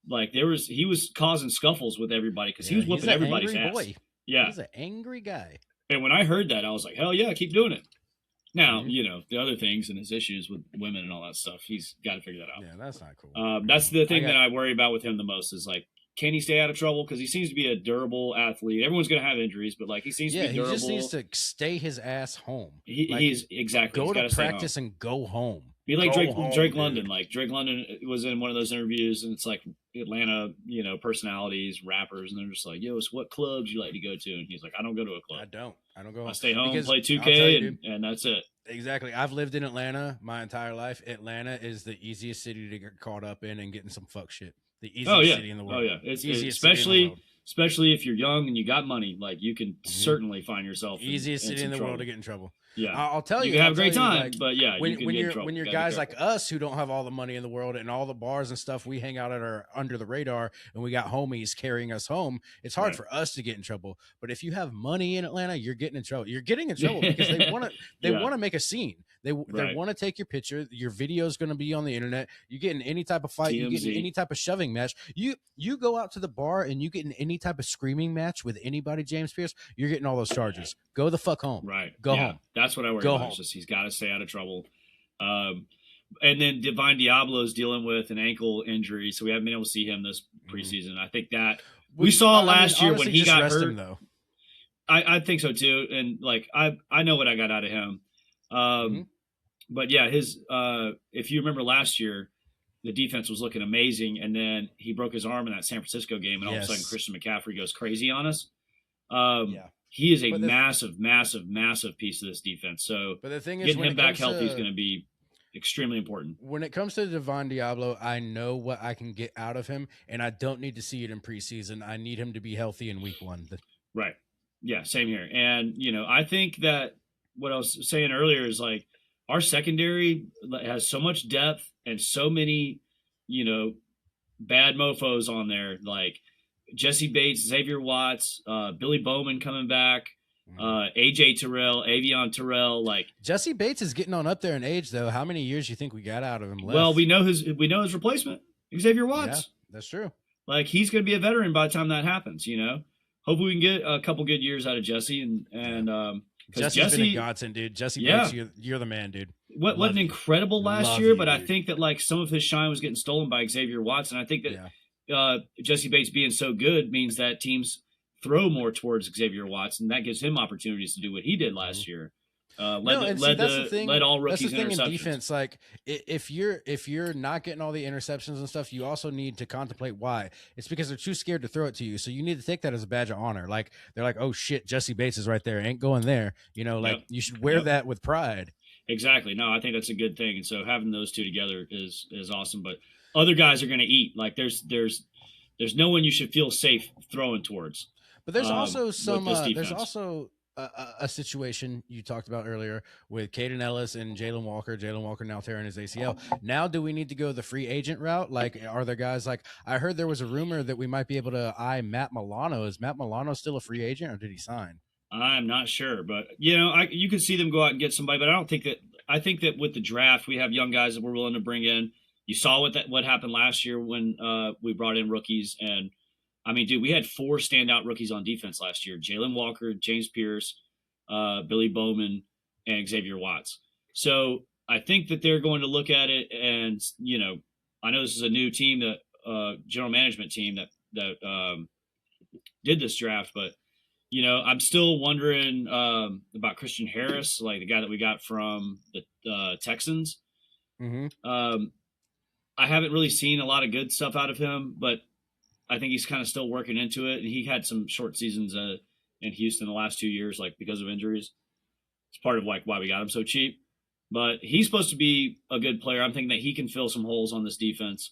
S2: he was causing scuffles with everybody because he was whooping everybody's ass.
S1: Boy.
S2: Yeah,
S1: he's an angry guy.
S2: And when I heard that, I was like, hell yeah, keep doing it. Now, the other things and his issues with women and all that stuff, he's got to figure that out.
S1: Yeah, that's not cool.
S2: That's the thing that I worry about with him the most is can he stay out of trouble? Because he seems to be a durable athlete. Everyone's going to have injuries, but he seems to be durable.
S1: He just needs to stay his ass home.
S2: He's exactly
S1: go to practice and go home.
S2: Be like Drake London. Drake London was in one of those interviews, and it's Atlanta, personalities, rappers, and they're just like, "Yo, so what clubs you like to go to?" And he's like, "I don't go to a club.
S1: I don't go.
S2: I stay home, play 2K, and that's it."
S1: Exactly. I've lived in Atlanta my entire life. Atlanta is the easiest city to get caught up in and get in some fuck shit. The easiest city in the world.
S2: Oh yeah, it's especially if you're young and you got money, you can certainly find yourself
S1: easiest city in the world to get in trouble.
S2: Yeah,
S1: I'll tell you.
S2: You can have a great time, but yeah,
S1: when you're guys like us who don't have all the money in the world and all the bars and stuff, we hang out at our under the radar, and we got homies carrying us home. It's hard for us to get in trouble. But if you have money in Atlanta, you're getting in trouble. You're getting in trouble because they want to make a scene. They want to take your picture. Your video is going to be on the internet. You get in any type of fight. TMZ. You get in any type of shoving match. You go out to the bar and you get in any type of screaming match with anybody, James Pierce, you're getting all those charges. Go the fuck home.
S2: Right.
S1: Go home.
S2: That's what I worry about. Just he's got to stay out of trouble. And then Divine Diablo's dealing with an ankle injury, so we haven't been able to see him this preseason. I think that we saw last year when he got hurt.
S1: Though.
S2: I think so too. And I know what I got out of him. But yeah, if you remember last year, the defense was looking amazing, and then he broke his arm in that San Francisco game, and all of a sudden Christian McCaffrey goes crazy on us. He is a massive piece of this defense. So
S1: but the thing is,
S2: getting him back healthy is going to be extremely important.
S1: When it comes to Divine Diablo, I know what I can get out of him, and I don't need to see it in preseason. I need him to be healthy in week 1.
S2: Right. Yeah, same here. And, I think that what I was saying earlier is our secondary has so much depth and so many, bad mofos on there, Jesse Bates, Xavier Watts, Billy Bowman coming back. AJ Terrell, Avion Terrell, like
S1: Jesse Bates is getting on up there in age, though. How many years do you think we got out of him left?
S2: well, we know his replacement, Xavier
S1: Yeah,
S2: Watts.
S1: that's true.
S2: Like he's going to be a veteran by the time that happens. Hopefully we can get a couple good years out of Jesse and
S1: Jesse's been a godsend, dude. Jesse Bates, you're the man, dude.
S2: What an incredible last year, but I think that like some of his shine was getting stolen by Xavier Watts, and I think that Jesse Bates being so good means that teams throw more towards Xavier Watts, and that gives him opportunities to do what he did last year. Led all rookies
S1: that's the thing
S2: interceptions.
S1: In defense. Like if you're not getting all the interceptions and stuff, you also need to contemplate why. It's because they're too scared to throw it to you. So you need to take that as a badge of honor. Like they're like, oh shit, Jesse Bates is right there, ain't going there. You should wear that with pride.
S2: Exactly. No, I think that's a good thing. And so having those two together is awesome. But other guys are going to eat. Like there's no one you should feel safe throwing towards.
S1: But there's also there's also a situation you talked about earlier with Caden Ellis and Jalen Walker. Jalen Walker now tearing his ACL. Now, do we need to go the free agent route? Like, are there guys like I heard there was a rumor that we might be able to eye Matt Milano. Is Matt Milano still a free agent or did he sign?
S2: I'm not sure, but you could see them go out and get somebody. But I think that with the draft, we have young guys that we're willing to bring in. You saw what happened last year when we brought in rookies. And I mean, dude, we had 4 standout rookies on defense last year: Jalen Walker, James Pierce, Billy Bowman, and Xavier Watts. So I think that they're going to look at it, and I know this is a new team, that general management team that did this draft, but I'm still wondering about Christian Harris, like the guy that we got from the Texans.
S1: Mm-hmm.
S2: I haven't really seen a lot of good stuff out of him, but I think he's kind of still working into it. And he had some short seasons in Houston the last 2 years, like because of injuries. It's part of like why we got him so cheap. But he's supposed to be a good player. I'm thinking that he can fill some holes on this defense.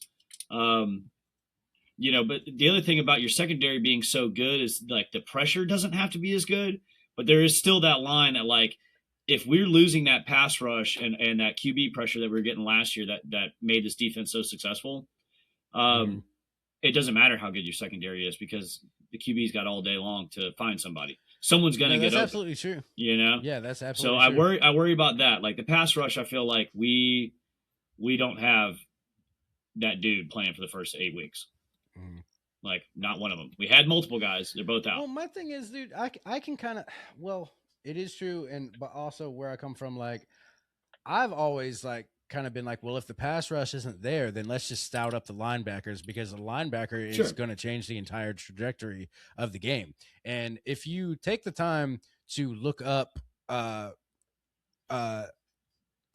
S2: But the other thing about your secondary being so good is like the pressure doesn't have to be as good, but there is still that line that like if we're losing that pass rush and that QB pressure that we were getting last year that made this defense so successful, it doesn't matter how good your secondary is because the QB's got all day long to find somebody. Someone's going to get open.
S1: That's absolutely true.
S2: Yeah,
S1: that's absolutely
S2: true.
S1: So
S2: I worry about that. Like the pass rush, I feel like we don't have that dude playing for the first 8 weeks. Like not one of them. We had multiple guys. They're both out.
S1: Well, my thing is, dude, I can kind of, it is true. But also where I come from, like I've always like kind of been like, well, if the pass rush isn't there, then let's just stout up the linebackers because the linebacker is going to change the entire trajectory of the game. And if you take the time to look up,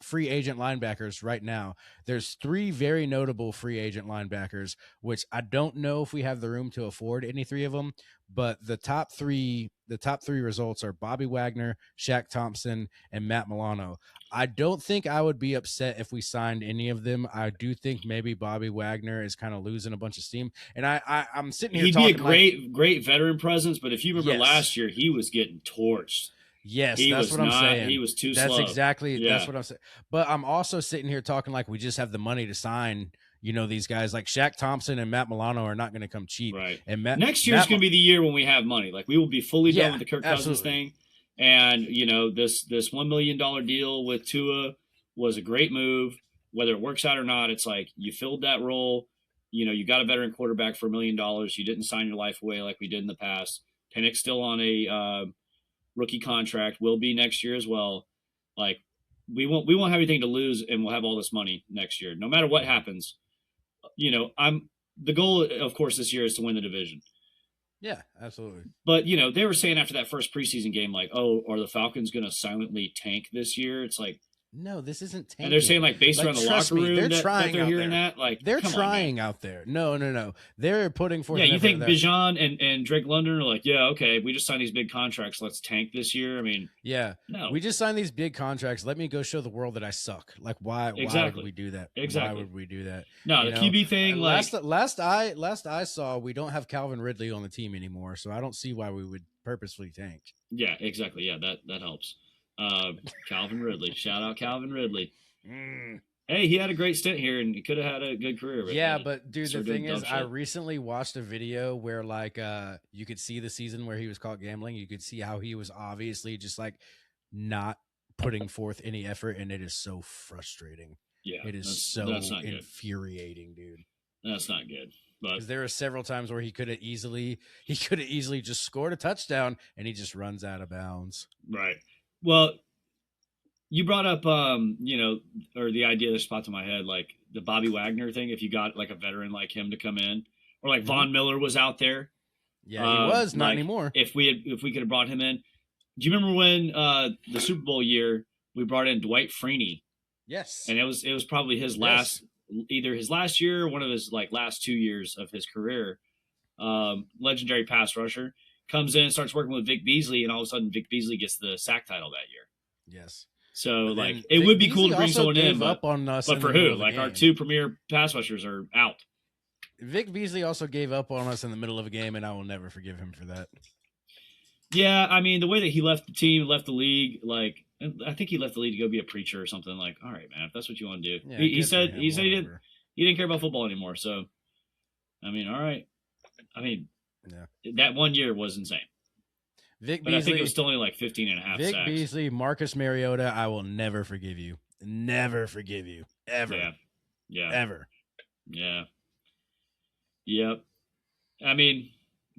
S1: free agent linebackers right now, there's 3 very notable free agent linebackers, which I don't know if we have the room to afford any 3 of them, but the top three results are Bobby Wagner, Shaq Thompson, and Matt Milano. I don't think I would be upset if we signed any of them. I do think maybe Bobby Wagner is kind of losing a bunch of steam, and I'm sitting here.
S2: He'd be a great veteran presence, but if you remember last year, he was getting torched.
S1: Yes, that's what I'm saying.
S2: He was too slow.
S1: That's exactly that's what I'm saying. But I'm also sitting here talking like we just have the money to sign, these guys like Shaq Thompson and Matt Milano are not going to come cheap.
S2: Right.
S1: And
S2: next year's going to be the year when we have money. Like we will be fully done with the Kirk Cousins thing. And this $1 million deal with Tua was a great move. Whether it works out or not, it's like you filled that role. You got a veteran quarterback for $1 million. You didn't sign your life away like we did in the past. Penix still on a rookie contract, will be next year as well. Like we won't have anything to lose, and we'll have all this money next year, no matter what happens. The goal, of course, this year is to win the division.
S1: Yeah, absolutely.
S2: But they were saying after that first preseason game, like, oh, are the Falcons going to silently tank this year? It's like,
S1: no, this isn't tanking.
S2: And they're saying like based around the locker room, they're hearing that. Like
S1: they're trying out there. No. They're putting forth.
S2: Yeah, you think Bijan and Drake London are like, yeah, okay, we just signed these big contracts. Let's tank this year. I mean,
S1: yeah,
S2: no,
S1: we just signed these big contracts. Let me go show the world that I suck. Like, why would we do that?
S2: Exactly.
S1: Why would we do that?
S2: No, the QB thing. Like
S1: last I saw, we don't have Calvin Ridley on the team anymore, so I don't see why we would purposefully tank.
S2: Yeah, exactly. Yeah, that helps. Calvin Ridley. Shout out Calvin Ridley. Hey, he had a great stint here, and he could have had a good career.
S1: Yeah, but dude, the
S2: started doing
S1: thing is,
S2: dumb
S1: I
S2: shit.
S1: recently watched a video where like you could see the season where he was caught gambling. You could see how he was obviously just like not putting forth any effort, and it is so frustrating.
S2: Yeah,
S1: It is
S2: that's
S1: so
S2: not good.
S1: infuriating, dude.
S2: That's not good. But
S1: Because there are several times where he could have easily just scored a touchdown, and he just runs out of bounds.
S2: right. Well, you brought up, or the idea that just popped in my head, like the Bobby Wagner thing. If you got like a veteran like him to come in, or like Von Miller was out there,
S1: Yeah, he was not
S2: like,
S1: anymore.
S2: If we could have brought him in, do you remember when the Super Bowl year we brought in Dwight Freeney?
S1: Yes,
S2: And it was probably his last, either his last year or one of his like last 2 years of his career. Legendary pass rusher comes in, starts working with Vic Beasley, and all of a sudden Vic Beasley gets the sack title that year.
S1: Yes.
S2: So like it would be cool to bring someone in, but for who? Like our two premier pass rushers are out.
S1: Vic Beasley also gave up on us in the middle of a game, and I will never forgive him for that.
S2: Yeah, I mean the way that he left the team, left the league, like I think he left the league to go be a preacher or something. Like, all right, man, if that's what you want to do.
S1: Yeah,
S2: he said
S1: him,
S2: he didn't care about football anymore. So, I mean, all right. I mean, that 1 year was insane.
S1: Vic
S2: but
S1: Beasley,
S2: I think it was still only like 15 and a half
S1: Vic
S2: sacks.
S1: Beasley, Marcus Mariota, I will never forgive you. Never forgive you. Ever.
S2: Yeah.
S1: Ever.
S2: Yeah. Yep. I mean,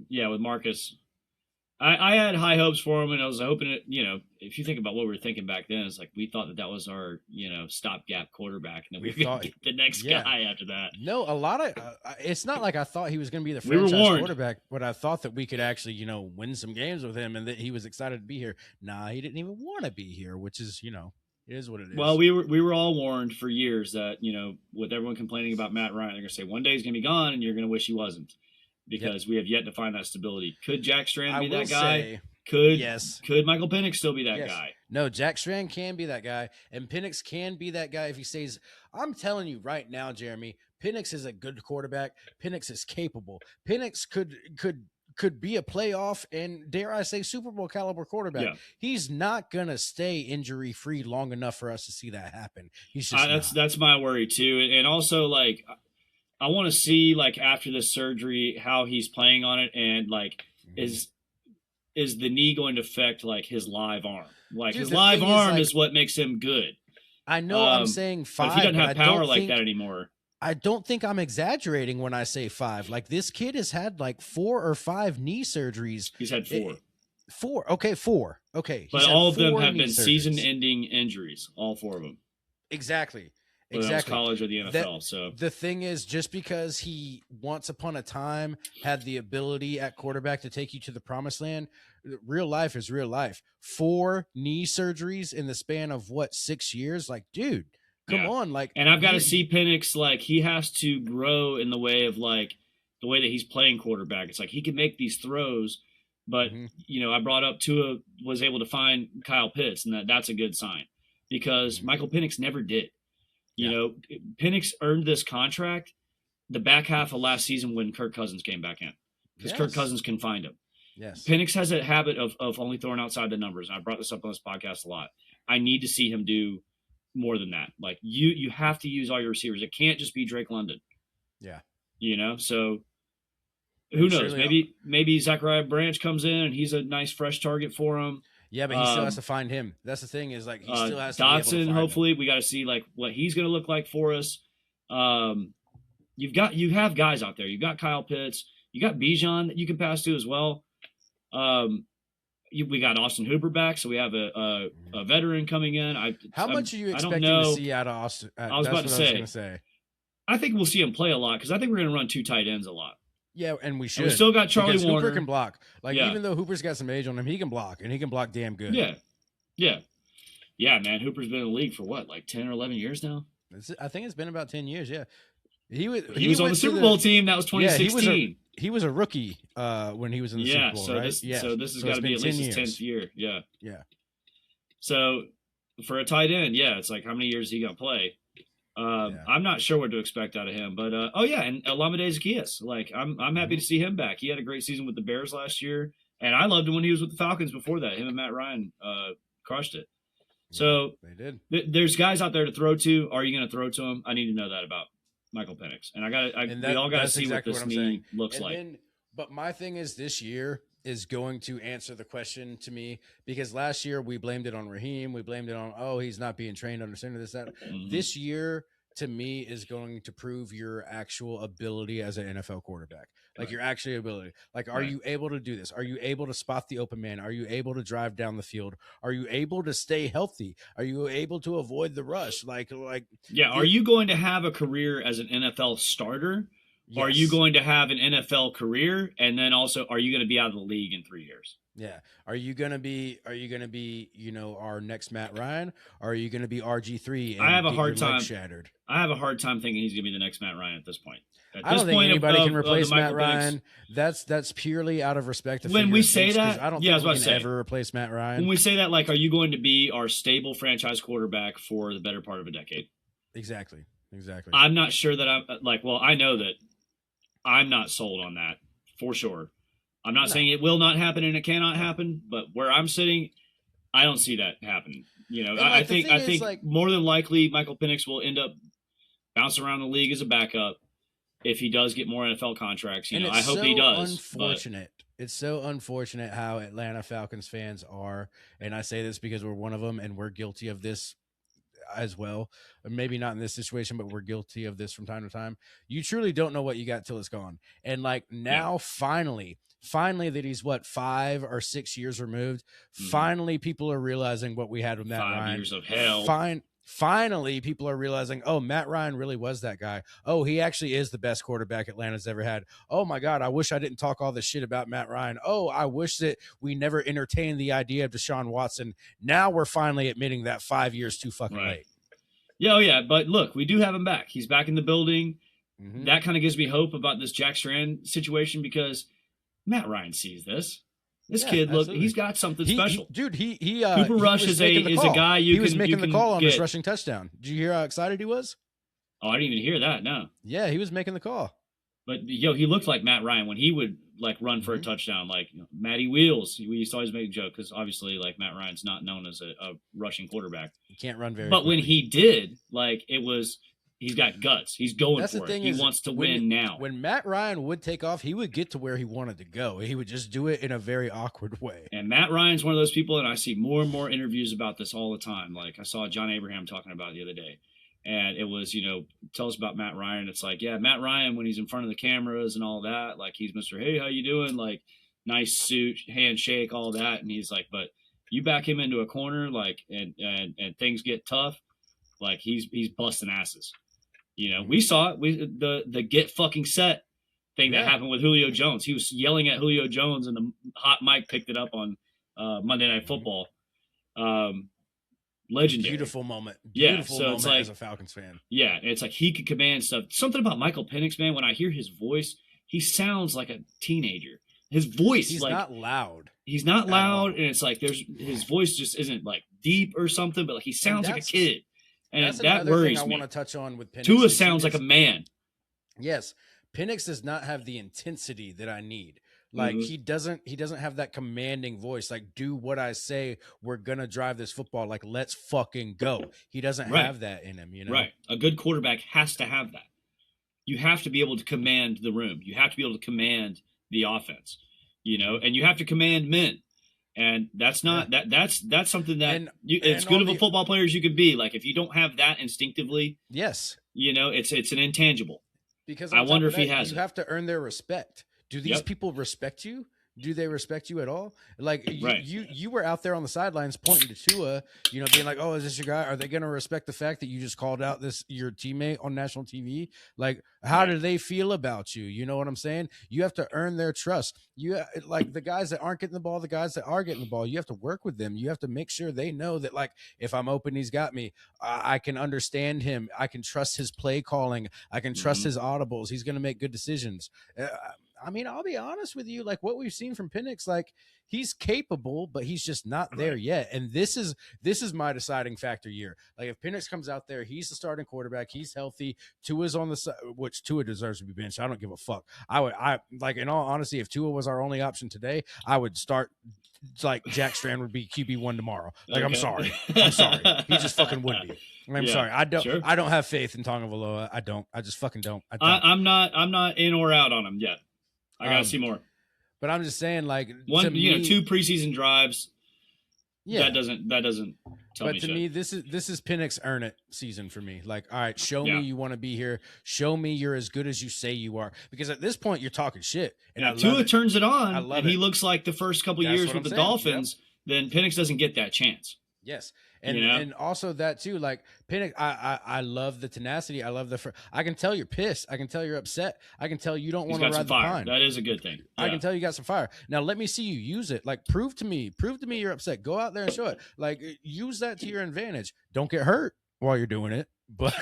S2: yeah, with Marcus, I had high hopes for him, and I was hoping it, if you think about what we were thinking back then, it's like we thought that was our, stopgap quarterback, and then we thought get the next guy after that.
S1: No, a lot of it's not like I thought he was going to be the franchise quarterback, but I thought that we could actually, win some games with him, and that he was excited to be here. Nah, he didn't even want to be here, which is, it is what it is.
S2: Well, we were all warned for years that, with everyone complaining about Matt Ryan, they're going to say one day he's going to be gone, and you're going to wish he wasn't. Because we have yet to find that stability. Could Jack Strand be that guy? Could Michael Penix still be that guy?
S1: No, Jack Strand can be that guy, and Penix can be that guy if he stays. I'm telling you right now, Jeremy, Penix is a good quarterback. Penix is capable. Penix could be a playoff and, dare I say, Super Bowl caliber quarterback. Yeah. He's not gonna stay injury free long enough for us to see that happen. He's just
S2: that's my worry too, and also like. I want to see like after this surgery how he's playing on it, and like is the knee going to affect like his live arm? Like his live arm is what makes him good.
S1: I know I'm saying 5.
S2: But he doesn't have power like that anymore.
S1: I don't think I'm exaggerating when I say 5. Like this kid has had like 4 or 5 knee surgeries.
S2: He's had 4.
S1: 4. Okay, 4. Okay.
S2: But all of them have been season-ending injuries. All 4 of them.
S1: Exactly.
S2: Whether that was college or the NFL. So
S1: the thing is, just because he once upon a time had the ability at quarterback to take you to the promised land, real life is real life. 4 knee surgeries in the span of 6 years? Like, dude, come on. Like,
S2: and I've got to see Penix, like he has to grow in the way of like the way that he's playing quarterback. It's like he can make these throws, but I brought up Tua was able to find Kyle Pitts, and that's a good sign because Michael Penix never did. Penix earned this contract the back half of last season when Kirk Cousins came back in because Kirk Cousins can find him.
S1: Yes.
S2: Penix has a habit of only throwing outside the numbers. And I brought this up on this podcast a lot. I need to see him do more than that. Like you have to use all your receivers. It can't just be Drake London.
S1: Yeah.
S2: So who knows? Maybe Zachariah Branch comes in and he's a nice fresh target for him.
S1: Yeah, but he still has to find him. That's the thing is like he still has to
S2: Dotson.
S1: Be able to find
S2: hopefully,
S1: him.
S2: We got to see like what he's going to look like for us. You have guys out there. You've got Kyle Pitts. You got Bijan that you can pass to as well. We got Austin Hooper back, so we have a veteran coming in.
S1: How much are you expecting to see out of Austin?
S2: I was about to say. I think we'll see him play a lot because I think we're going to run 2 tight ends a lot.
S1: Yeah, and we should.
S2: And we still got Charlie Warner.
S1: Hooper can block. Like even though Hooper's got some age on him, he can block, and he can block damn good.
S2: Yeah, man. Hooper's been in the league for what, like 10 or 11 years now?
S1: I think it's been about 10 years. Yeah, he
S2: was on the Super Bowl team. That was 2016.
S1: Yeah, he was a rookie when he was in the Super Bowl. Right?
S2: So this has got to be at least his 10th year. Yeah.
S1: Yeah.
S2: So for a tight end, it's like how many years is he gonna play? I'm not sure what to expect out of him, but and Olamide Zaccheaus, like I'm happy to see him back. He had a great season with the Bears last year, and I loved him when he was with the Falcons before that. Him and Matt Ryan crushed it.
S1: Yeah,
S2: So
S1: they did.
S2: There's guys out there to throw to. Are you going to throw to him? I need to know that about Michael Penix, and we all got to see
S1: exactly
S2: what this
S1: I'm
S2: knee
S1: saying.
S2: looks
S1: And
S2: like.
S1: then, but my thing is, this year is going to answer the question to me, because last year we blamed it on Raheem. We blamed it on, oh, he's not being trained, understanding this, that.
S2: Mhm.
S1: This year, to me, is going to prove your actual ability as an NFL quarterback. Like,
S2: Right.
S1: your actual ability. Like, are
S2: Right.
S1: you able to do this? Are you able to spot the open man? Are you able to drive down the field? Are you able to stay healthy? Are you able to avoid the rush?
S2: Yeah, are you going to have a career as an NFL starter?
S1: yes.
S2: Are you going to have an NFL career, and then also are you going to be out of the league in 3 years?
S1: Yeah. Are you gonna be, our next Matt Ryan? Or are you gonna be RG3 and
S2: I have a
S1: get
S2: hard
S1: your
S2: time.
S1: legs shattered?
S2: I have a hard time thinking he's going to be the next Matt Ryan at this point.
S1: I don't think anybody can replace Matt Ryan. That's purely out of respect to
S2: when we say
S1: things, 'cause
S2: that,
S1: I don't
S2: yeah, I
S1: think
S2: was
S1: we
S2: about
S1: can
S2: to say,
S1: ever replace Matt Ryan.
S2: when we say that, like, are you going to be our stable franchise quarterback for the better part of a decade?
S1: Exactly.
S2: I'm not sure that I'm like, well, I know that I'm not sold on that for sure. I'm not saying it will not happen and it cannot happen, but where I'm sitting, I don't see that happening. I think more than likely Michael Penix will end up bouncing around the league as a backup if he does get more NFL contracts. I hope he does.
S1: Unfortunate. It's so unfortunate how Atlanta Falcons fans are, and I say this because we're one of them, and we're guilty of this as well. Maybe not in this situation, but we're guilty of this from time to time. You truly don't know what you got till it's gone. And now, finally that he's 5 or 6 years removed, finally people are realizing what we had with Matt Ryan.
S2: 5 years of hell.
S1: Finally, people are realizing, oh, Matt Ryan really was that guy. Oh, he actually is the best quarterback Atlanta's ever had. Oh, my God, I wish I didn't talk all this shit about Matt Ryan. Oh, I wish that we never entertained the idea of Deshaun Watson. Now we're finally admitting that 5 years too fucking late.
S2: Yeah, oh yeah, but look, we do have him back. He's back in the building. Mm-hmm. That kind of gives me hope about this Jack Strand situation because Matt Ryan sees this. This kid, look, he's got something special.
S1: Cooper
S2: Rush is a guy
S1: he was making the call on this rushing touchdown. Did you hear how excited he was?
S2: Oh, I didn't even hear that. No.
S1: Yeah, he was making the call.
S2: But he looked like Matt Ryan when he would run for a touchdown, Matty Wheels. We used to always make a joke because obviously Matt Ryan's not known as a rushing quarterback.
S1: He can't run very.
S2: But
S1: quickly.
S2: When he did, it was. He's got guts. He's going for it. He wants to win now.
S1: When Matt Ryan would take off, he would get to where he wanted to go. He would just do it in a very awkward way.
S2: And Matt Ryan's one of those people, and I see more and more interviews about this all the time. I saw John Abraham talking about it the other day. And it was, tell us about Matt Ryan. It's Matt Ryan, when he's in front of the cameras and all that, he's Mr. Hey, how you doing? Nice suit, handshake, all that. And he's but you back him into a corner, and things get tough, he's busting asses. We saw it. The get fucking set thing that happened with Julio Jones. He was yelling at Julio Jones, and the hot mic picked it up on Monday Night Football. Legendary.
S1: Beautiful moment.
S2: Beautiful moment
S1: as a Falcons fan.
S2: Yeah, it's he could command stuff. Something about Michael Penix, man, when I hear his voice, he sounds like a teenager. His voice,
S1: he's not loud.
S2: He's not loud, and it's his voice just isn't deep or something, but he sounds like a kid. And that worries me.
S1: I want to touch on with Penix.
S2: Tua sounds like a man.
S1: Yes. Penix does not have the intensity that I need. He doesn't have that commanding voice. Do what I say. We're going to drive this football. Let's fucking go. He doesn't have that in him,
S2: Right. A good quarterback has to have that. You have to be able to command the room. You have to be able to command the offense, and you have to command men. And that's not that's something that it's good of a football player as you can be. If you don't have that instinctively,
S1: yes,
S2: it's an intangible.
S1: Because
S2: I wonder if he has.
S1: You have to earn their respect. Do these people respect you? Do they respect you at all? You were out there on the sidelines pointing to Tua, being like, "Oh, is this your guy?" Are they going to respect the fact that you just called out your teammate on national TV? How do they feel about you? You know what I'm saying? You have to earn their trust. You the guys that aren't getting the ball, the guys that are getting the ball. You have to work with them. You have to make sure they know that if I'm open, he's got me. I can understand him. I can trust his play calling. I can trust his audibles. He's going to make good decisions. I mean, I'll be honest with you, like what we've seen from Penix, like he's capable, but he's just not there yet. And this is my deciding factor year. Like if Penix comes out there, he's the starting quarterback, he's healthy, Tua's on the side, which Tua deserves to be benched. I don't give a fuck. I like, in all honesty, if Tua was our only option today, I would start like Jack Strand would be QB1 tomorrow. Like, okay. I'm sorry. He just fucking would be. I'm sorry. I don't have faith in Tagavoiloa. I just fucking don't.
S2: I'm not in or out on him yet. I gotta see more.
S1: But I'm just saying, like,
S2: 2 preseason drives. Yeah, that doesn't tell me.
S1: But to me, this is Penix earn it season for me. Like, all right, show me you want to be here. Show me you're as good as you say you are. Because at this point, you're talking shit. And
S2: Tua turns it on, and he looks like the first couple years with the Dolphins. Then Penix doesn't get that chance.
S1: Yes. And also that too, like Penix, I love the tenacity. I love I can tell you're pissed. I can tell you're upset. I can tell you don't want to ride the pine.
S2: That is a good thing.
S1: I can tell you got some fire. Now let me see you use it. Like prove to me you're upset. Go out there and show it. Like use that to your advantage. Don't get hurt while you're doing it. But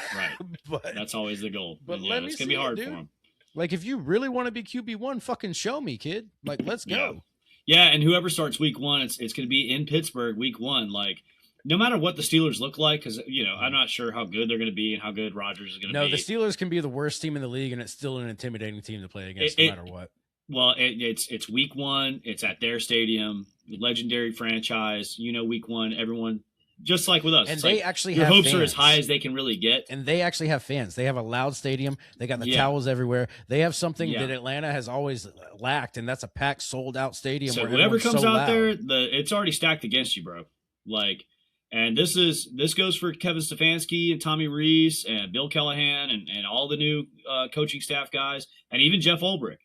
S2: but that's always the goal.
S1: But it's gonna be hard for him. Like if you really want to be QB1, fucking show me, kid. Like let's go.
S2: Yeah, and whoever starts week 1, it's going to be in Pittsburgh week 1. Like. No matter what the Steelers look like, because, I'm not sure how good they're going to be and how good Rodgers is going to be.
S1: No, the Steelers can be the worst team in the league, and it's still an intimidating team to play against no matter what.
S2: Well, it's week 1. It's at their stadium, legendary franchise. Week 1, everyone, just like with us.
S1: And they actually
S2: your
S1: have
S2: hopes
S1: fans.
S2: are as high as they can really get.
S1: And they actually have fans. They have a loud stadium. They got the towels everywhere. They have something that Atlanta has always lacked, and that's a packed, sold-out stadium.
S2: So whoever comes out there, it's already stacked against you, bro. Like... And this goes for Kevin Stefanski and Tommy Rees and Bill Callahan and all the new coaching staff guys and even Jeff Ulbrich.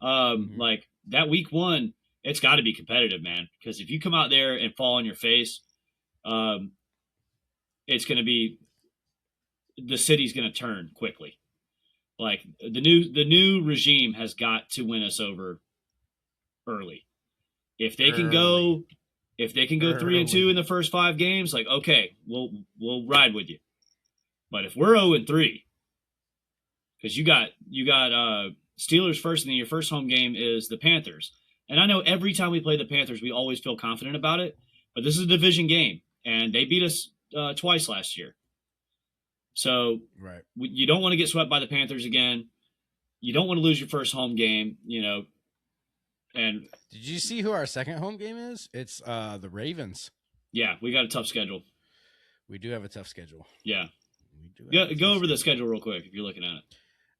S2: Like that week 1, it's got to be competitive, man. Because if you come out there and fall on your face, it's going to be the city's going to turn quickly. Like the new regime has got to win us over early. If they can go. If they can go 3-2 in the first 5 games, like okay, we'll ride with you. But if we're 0-3, because you got Steelers first, and then your first home game is the Panthers. And I know every time we play the Panthers, we always feel confident about it. But this is a division game, and they beat us twice last year. So you don't want to get swept by the Panthers again. You don't want to lose your first home game, And
S1: did you see who our second home game is? It's the Ravens.
S2: Yeah, we got a tough schedule.
S1: We do have a tough schedule.
S2: Yeah. Go over the schedule real quick if you're looking at it.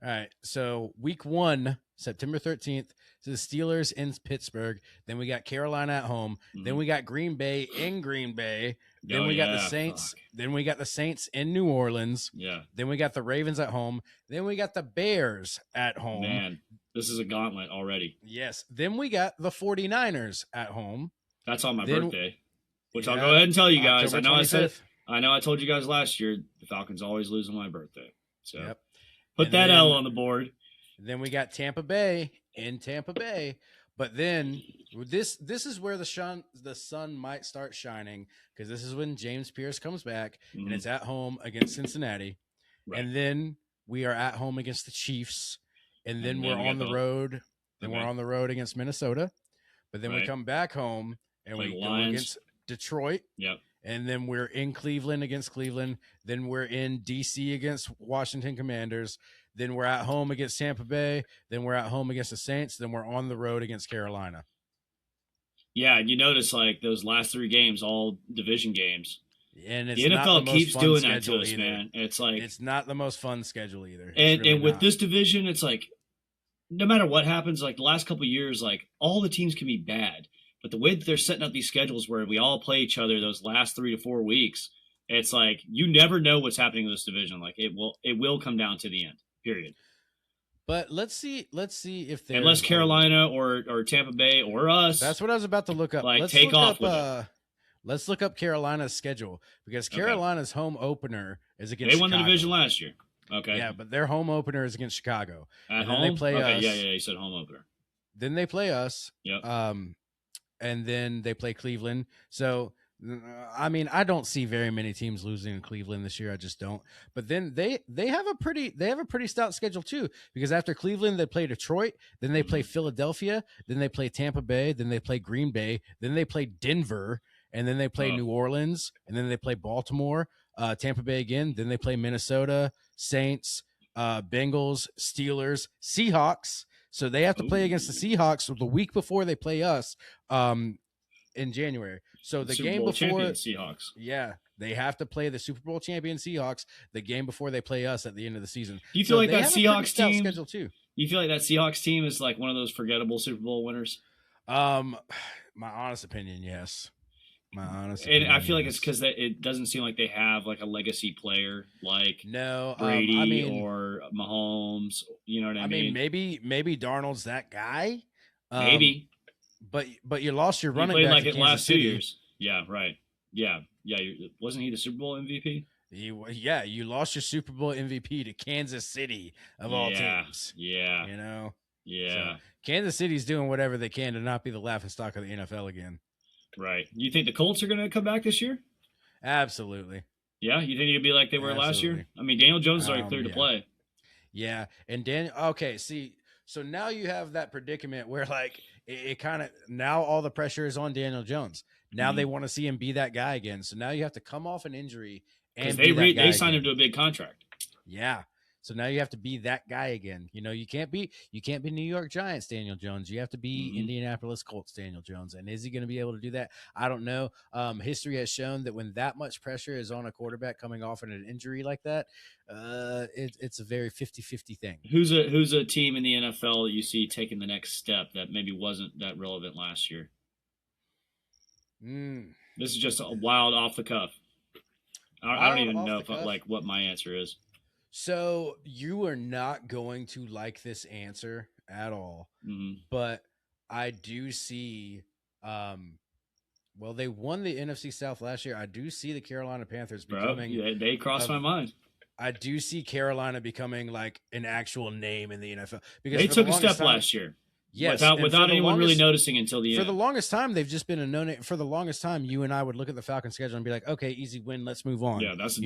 S1: All right. So week 1, September 13th, to the Steelers in Pittsburgh. Then we got Carolina at home. Mm-hmm. Then we got Green Bay in Green Bay. Then we got the Saints. Fuck. Then we got the Saints in New Orleans.
S2: Yeah.
S1: Then we got the Ravens at home. Then we got the Bears at home.
S2: Man, this is a gauntlet already.
S1: Yes. Then we got the 49ers at home.
S2: That's on my birthday, which I'll go ahead and tell you guys.
S1: October 25th.
S2: I know I told you guys last year the Falcons always lose on my birthday. So put that L on the board.
S1: Then we got Tampa Bay in Tampa Bay. But then this is where the sun might start shining, because this is when James Pierce comes back, and it's at home against Cincinnati. Right. And then we are at home against the Chiefs. And then we're on the road. Then we're on the road against Minnesota. But then we come back home and we go against Detroit.
S2: Yep.
S1: And then we're in Cleveland against Cleveland. Then we're in D.C. against Washington Commanders. Then we're at home against Tampa Bay. Then we're at home against the Saints. Then we're on the road against Carolina.
S2: Yeah, and you notice like those last 3 games, all division games.
S1: And it's
S2: the NFL keeps doing that to us,
S1: either.
S2: Man. It's like
S1: it's not the most fun schedule either.
S2: And with this division, it's like no matter what happens, like the last couple of years, like all the teams can be bad. But the way that they're setting up these schedules where we all play each other those last 3 to 4 weeks, it's like you never know what's happening in this division. Like it will come down to the end. Period.
S1: But let's see if they
S2: unless Carolina or Tampa Bay or us.
S1: That's what I was about to look up.
S2: Like take off with it.
S1: Let's look up Carolina's schedule, because Carolina's home opener is against
S2: They won
S1: Chicago.
S2: the division last year. Okay.
S1: Yeah, but their home opener is against Chicago.
S2: At
S1: and
S2: home?
S1: Then they play us.
S2: Yeah, you said home opener.
S1: Then they play us.
S2: Yep.
S1: And then they play Cleveland. So I mean, I don't see very many teams losing in Cleveland this year. I just don't. But then they have a pretty stout schedule too, because after Cleveland they play Detroit, then they play Philadelphia, then they play Tampa Bay, then they play Green Bay, then they play Denver, and then they play New Orleans, and then they play Baltimore, Tampa Bay again, then they play Minnesota, Saints, Bengals, Steelers, Seahawks. So they have to play against the Seahawks the week before they play us. In January. So the
S2: Super
S1: game
S2: Bowl
S1: before
S2: Seahawks.
S1: Yeah, they have to play the Super Bowl champion Seahawks the game before they play us at the end of the season.
S2: Do you feel like that Seahawks team
S1: schedule too?
S2: You feel like that Seahawks team is like one of those forgettable Super Bowl winners?
S1: My honest opinion, yes.
S2: And I feel like it's because it doesn't seem like they have like a legacy player like Brady or Mahomes. You know what I mean?
S1: Maybe Darnold's that guy.
S2: Maybe.
S1: But you lost your running
S2: back
S1: like
S2: it last 2 years. Yeah, right. Yeah. Wasn't he the Super Bowl MVP?
S1: You lost your Super Bowl MVP to Kansas City of all teams.
S2: Yeah.
S1: You know?
S2: Yeah.
S1: So, Kansas City's doing whatever they can to not be the laughingstock of the NFL again.
S2: Right. You think the Colts are going to come back this year?
S1: Absolutely.
S2: Yeah? You think it'll be like they were last year? I mean, Daniel Jones is already cleared to play.
S1: Yeah. And so now you have that predicament where like it kind of now all the pressure is on Daniel Jones. Now they want to see him be that guy again. So now you have to come off an injury and
S2: they signed him to a big contract.
S1: Yeah. So now you have to be that guy again. You know, you can't be New York Giants Daniel Jones. You have to be Indianapolis Colts Daniel Jones. And is he going to be able to do that? I don't know. History has shown that when that much pressure is on a quarterback coming off an injury like that, it's a very 50-50 thing.
S2: Who's a team in the NFL that you see taking the next step that maybe wasn't that relevant last year? This is just a wild off the cuff. I don't even know what my answer is.
S1: So you are not going to like this answer at all, but I do see, they won the NFC South last year. I do see the Carolina Panthers becoming.
S2: They crossed my mind.
S1: I do see Carolina becoming like an actual name in the NFL because
S2: they took a step last year.
S1: Yes,
S2: without anyone really noticing until the end.
S1: For the longest time, they've just been a no-name. For the longest time, you and I would look at the Falcons schedule and be like, "Okay, easy win, let's move on."
S2: Yeah, that's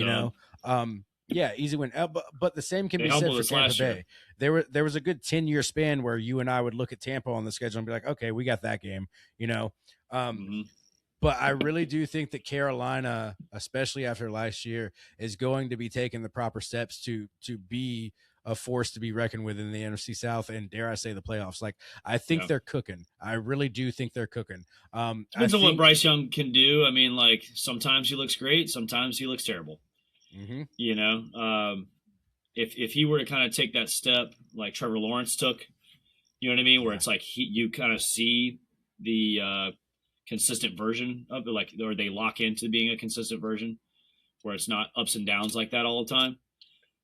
S1: Yeah, easy win. But the same can be said for Tampa Bay. There was a good 10-year span where you and I would look at Tampa on the schedule and be like, okay, we got that game, you know. But I really do think that Carolina, especially after last year, is going to be taking the proper steps to be a force to be reckoned with in the NFC South and dare I say the playoffs. Like I think they're cooking. I really do think they're cooking.
S2: Depends on what Bryce Young can do. I mean, like sometimes he looks great, sometimes he looks terrible. You know, if he were to kind of take that step like Trevor Lawrence took, you know what I mean, where it's like you kind of see the consistent version of it, or they lock into being a consistent version where it's not ups and downs like that all the time.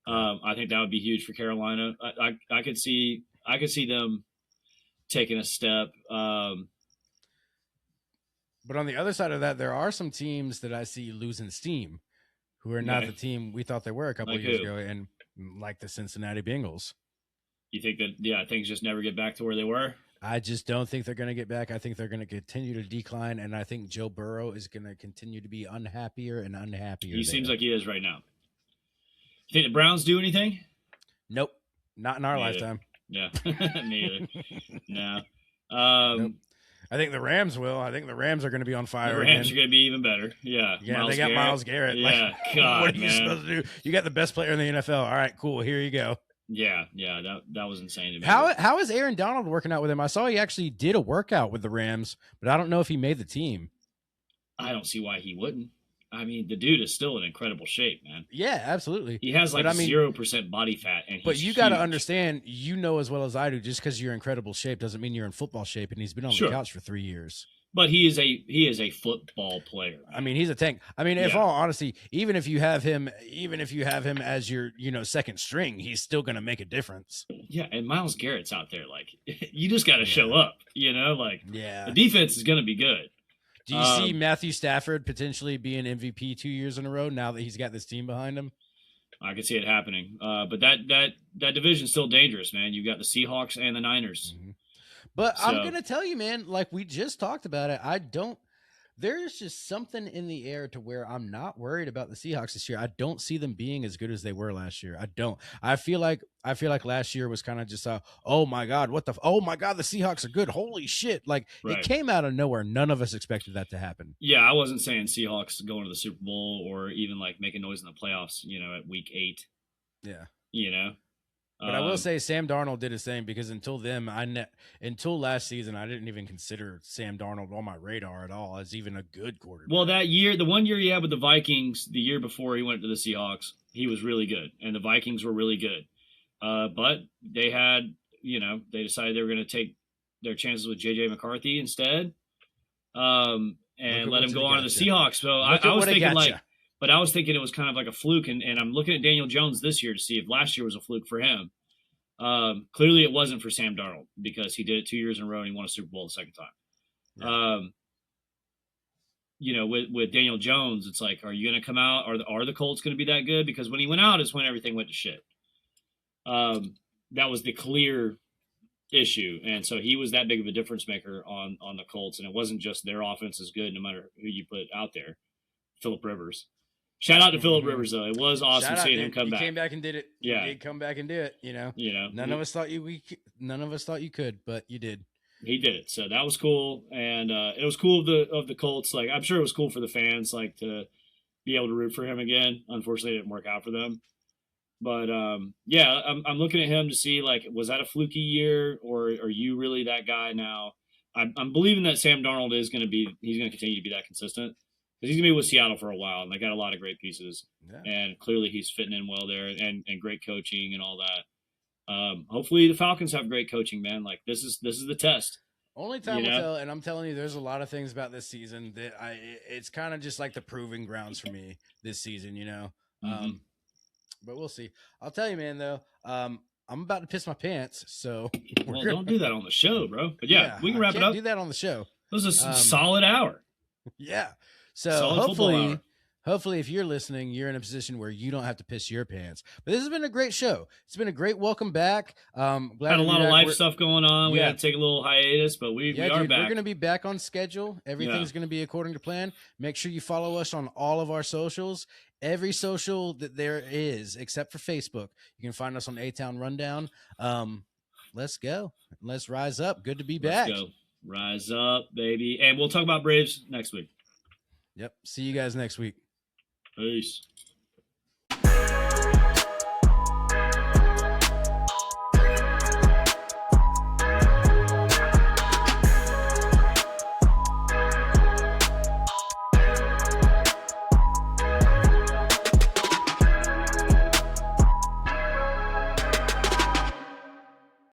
S2: I think that would be huge for Carolina. I could see them taking a step.
S1: But on the other side of that, there are some teams that I see losing steam who are not the team we thought they were a couple of years ago, and like the Cincinnati Bengals.
S2: You think that, things just never get back to where they were?
S1: I just don't think they're going to get back. I think they're going to continue to decline, and I think Joe Burrow is going to continue to be unhappier and unhappier.
S2: He seems like he is right now. You think the Browns do anything?
S1: Nope. Not in our lifetime.
S2: Yeah. Me either. No.
S1: Nope. I think the Rams will. I think the Rams are going to be on fire.
S2: The Rams are going to be even better. Yeah.
S1: Yeah, they got Myles Garrett.
S2: Yeah. God,
S1: what are you supposed to do? You got the best player in the NFL. All right, cool. Here you go.
S2: Yeah. That was insane to me.
S1: How is Aaron Donald working out with him? I saw he actually did a workout with the Rams, but I don't know if he made the team.
S2: I don't see why he wouldn't. I mean, the dude is still in incredible shape, man.
S1: Yeah, absolutely.
S2: He has 0% body fat, and
S1: but you got to understand, you know as well as I do, just because you're in incredible shape doesn't mean you're in football shape. And he's been on the couch for 3 years.
S2: But he is a football player.
S1: I mean, he's a tank. I mean, if all honesty, even if you have him as your second string, he's still going to make a difference.
S2: Yeah, and Myles Garrett's out there, like you just got to show up. The defense is going to be good.
S1: Do you see Matthew Stafford potentially being MVP 2 years in a row now that he's got this team behind him?
S2: I could see it happening. But that division's still dangerous, man. You've got the Seahawks and the Niners.
S1: But I'm going to tell you, man, like we just talked about it, there's just something in the air to where I'm not worried about the Seahawks this year. I don't see them being as good as they were last year. I don't. I feel like last year was kind of just oh my god, oh my god, the Seahawks are good. Holy shit. Like it
S2: Right.
S1: came out of nowhere. None of us expected that to happen.
S2: Yeah, I wasn't saying Seahawks going to the Super Bowl or even like making noise in the playoffs, at week 8.
S1: Yeah.
S2: But
S1: I will say Sam Darnold did his thing because until last season, I didn't even consider Sam Darnold on my radar at all as even a good quarterback.
S2: Well, that year, the 1 year he had with the Vikings, the year before he went to the Seahawks, he was really good, and the Vikings were really good. But they had, they decided they were going to take their chances with J.J. McCarthy instead, and let him go on to the Seahawks. So I was thinking but I was thinking it was kind of like a fluke, and I'm looking at Daniel Jones this year to see if last year was a fluke for him. Clearly it wasn't for Sam Darnold because he did it 2 years in a row and he won a Super Bowl the second time. Yeah. With Daniel Jones, it's like, are you going to come out? Are the Colts going to be that good? Because when he went out is when everything went to shit. That was the clear issue. And so he was that big of a difference maker on the Colts. And it wasn't just their offense is good no matter who you put out there. Phillip Rivers. Shout out to Phillip Rivers, though. It was awesome seeing him come back.
S1: He came back and did it.
S2: Yeah.
S1: He did come back and do it, None of us thought you could, but you did.
S2: He did it. So that was cool. And it was cool of the Colts. Like, I'm sure it was cool for the fans, like, to be able to root for him again. Unfortunately, it didn't work out for them. But, yeah, I'm looking at him to see, like, was that a fluky year, or are you really that guy now? I'm believing that Sam Darnold he's going to continue to be that consistent. Because he's going to be with Seattle for a while, and they got a lot of great pieces. Yeah. And clearly he's fitting in well there, and great coaching and all that. Hopefully the Falcons have great coaching, man. Like, this is the test.
S1: Only time will tell, and I'm telling you, there's a lot of things about this season that it's kind of just like the proving grounds for me this season,
S2: Mm-hmm.
S1: But we'll see. I'll tell you, man, though, I'm about to piss my pants, so...
S2: Well, don't do that on the show, bro. But yeah, we can wrap it up.
S1: Do that on the show.
S2: This is a solid hour.
S1: Yeah. So hopefully if you're listening, you're in a position where you don't have to piss your pants. But this has been a great show. It's been a great welcome back. Glad
S2: had a lot of life stuff going on. We had to take a little hiatus, but we are back.
S1: We're going to be back on schedule. Everything's going to be according to plan. Make sure you follow us on all of our socials. Every social that there is, except for Facebook. You can find us on A-Town Rundown. Let's go. Let's rise up. Good to be back.
S2: Let's go. Rise up, baby. And we'll talk about Braves next week.
S1: Yep. See you guys next week.
S2: Peace.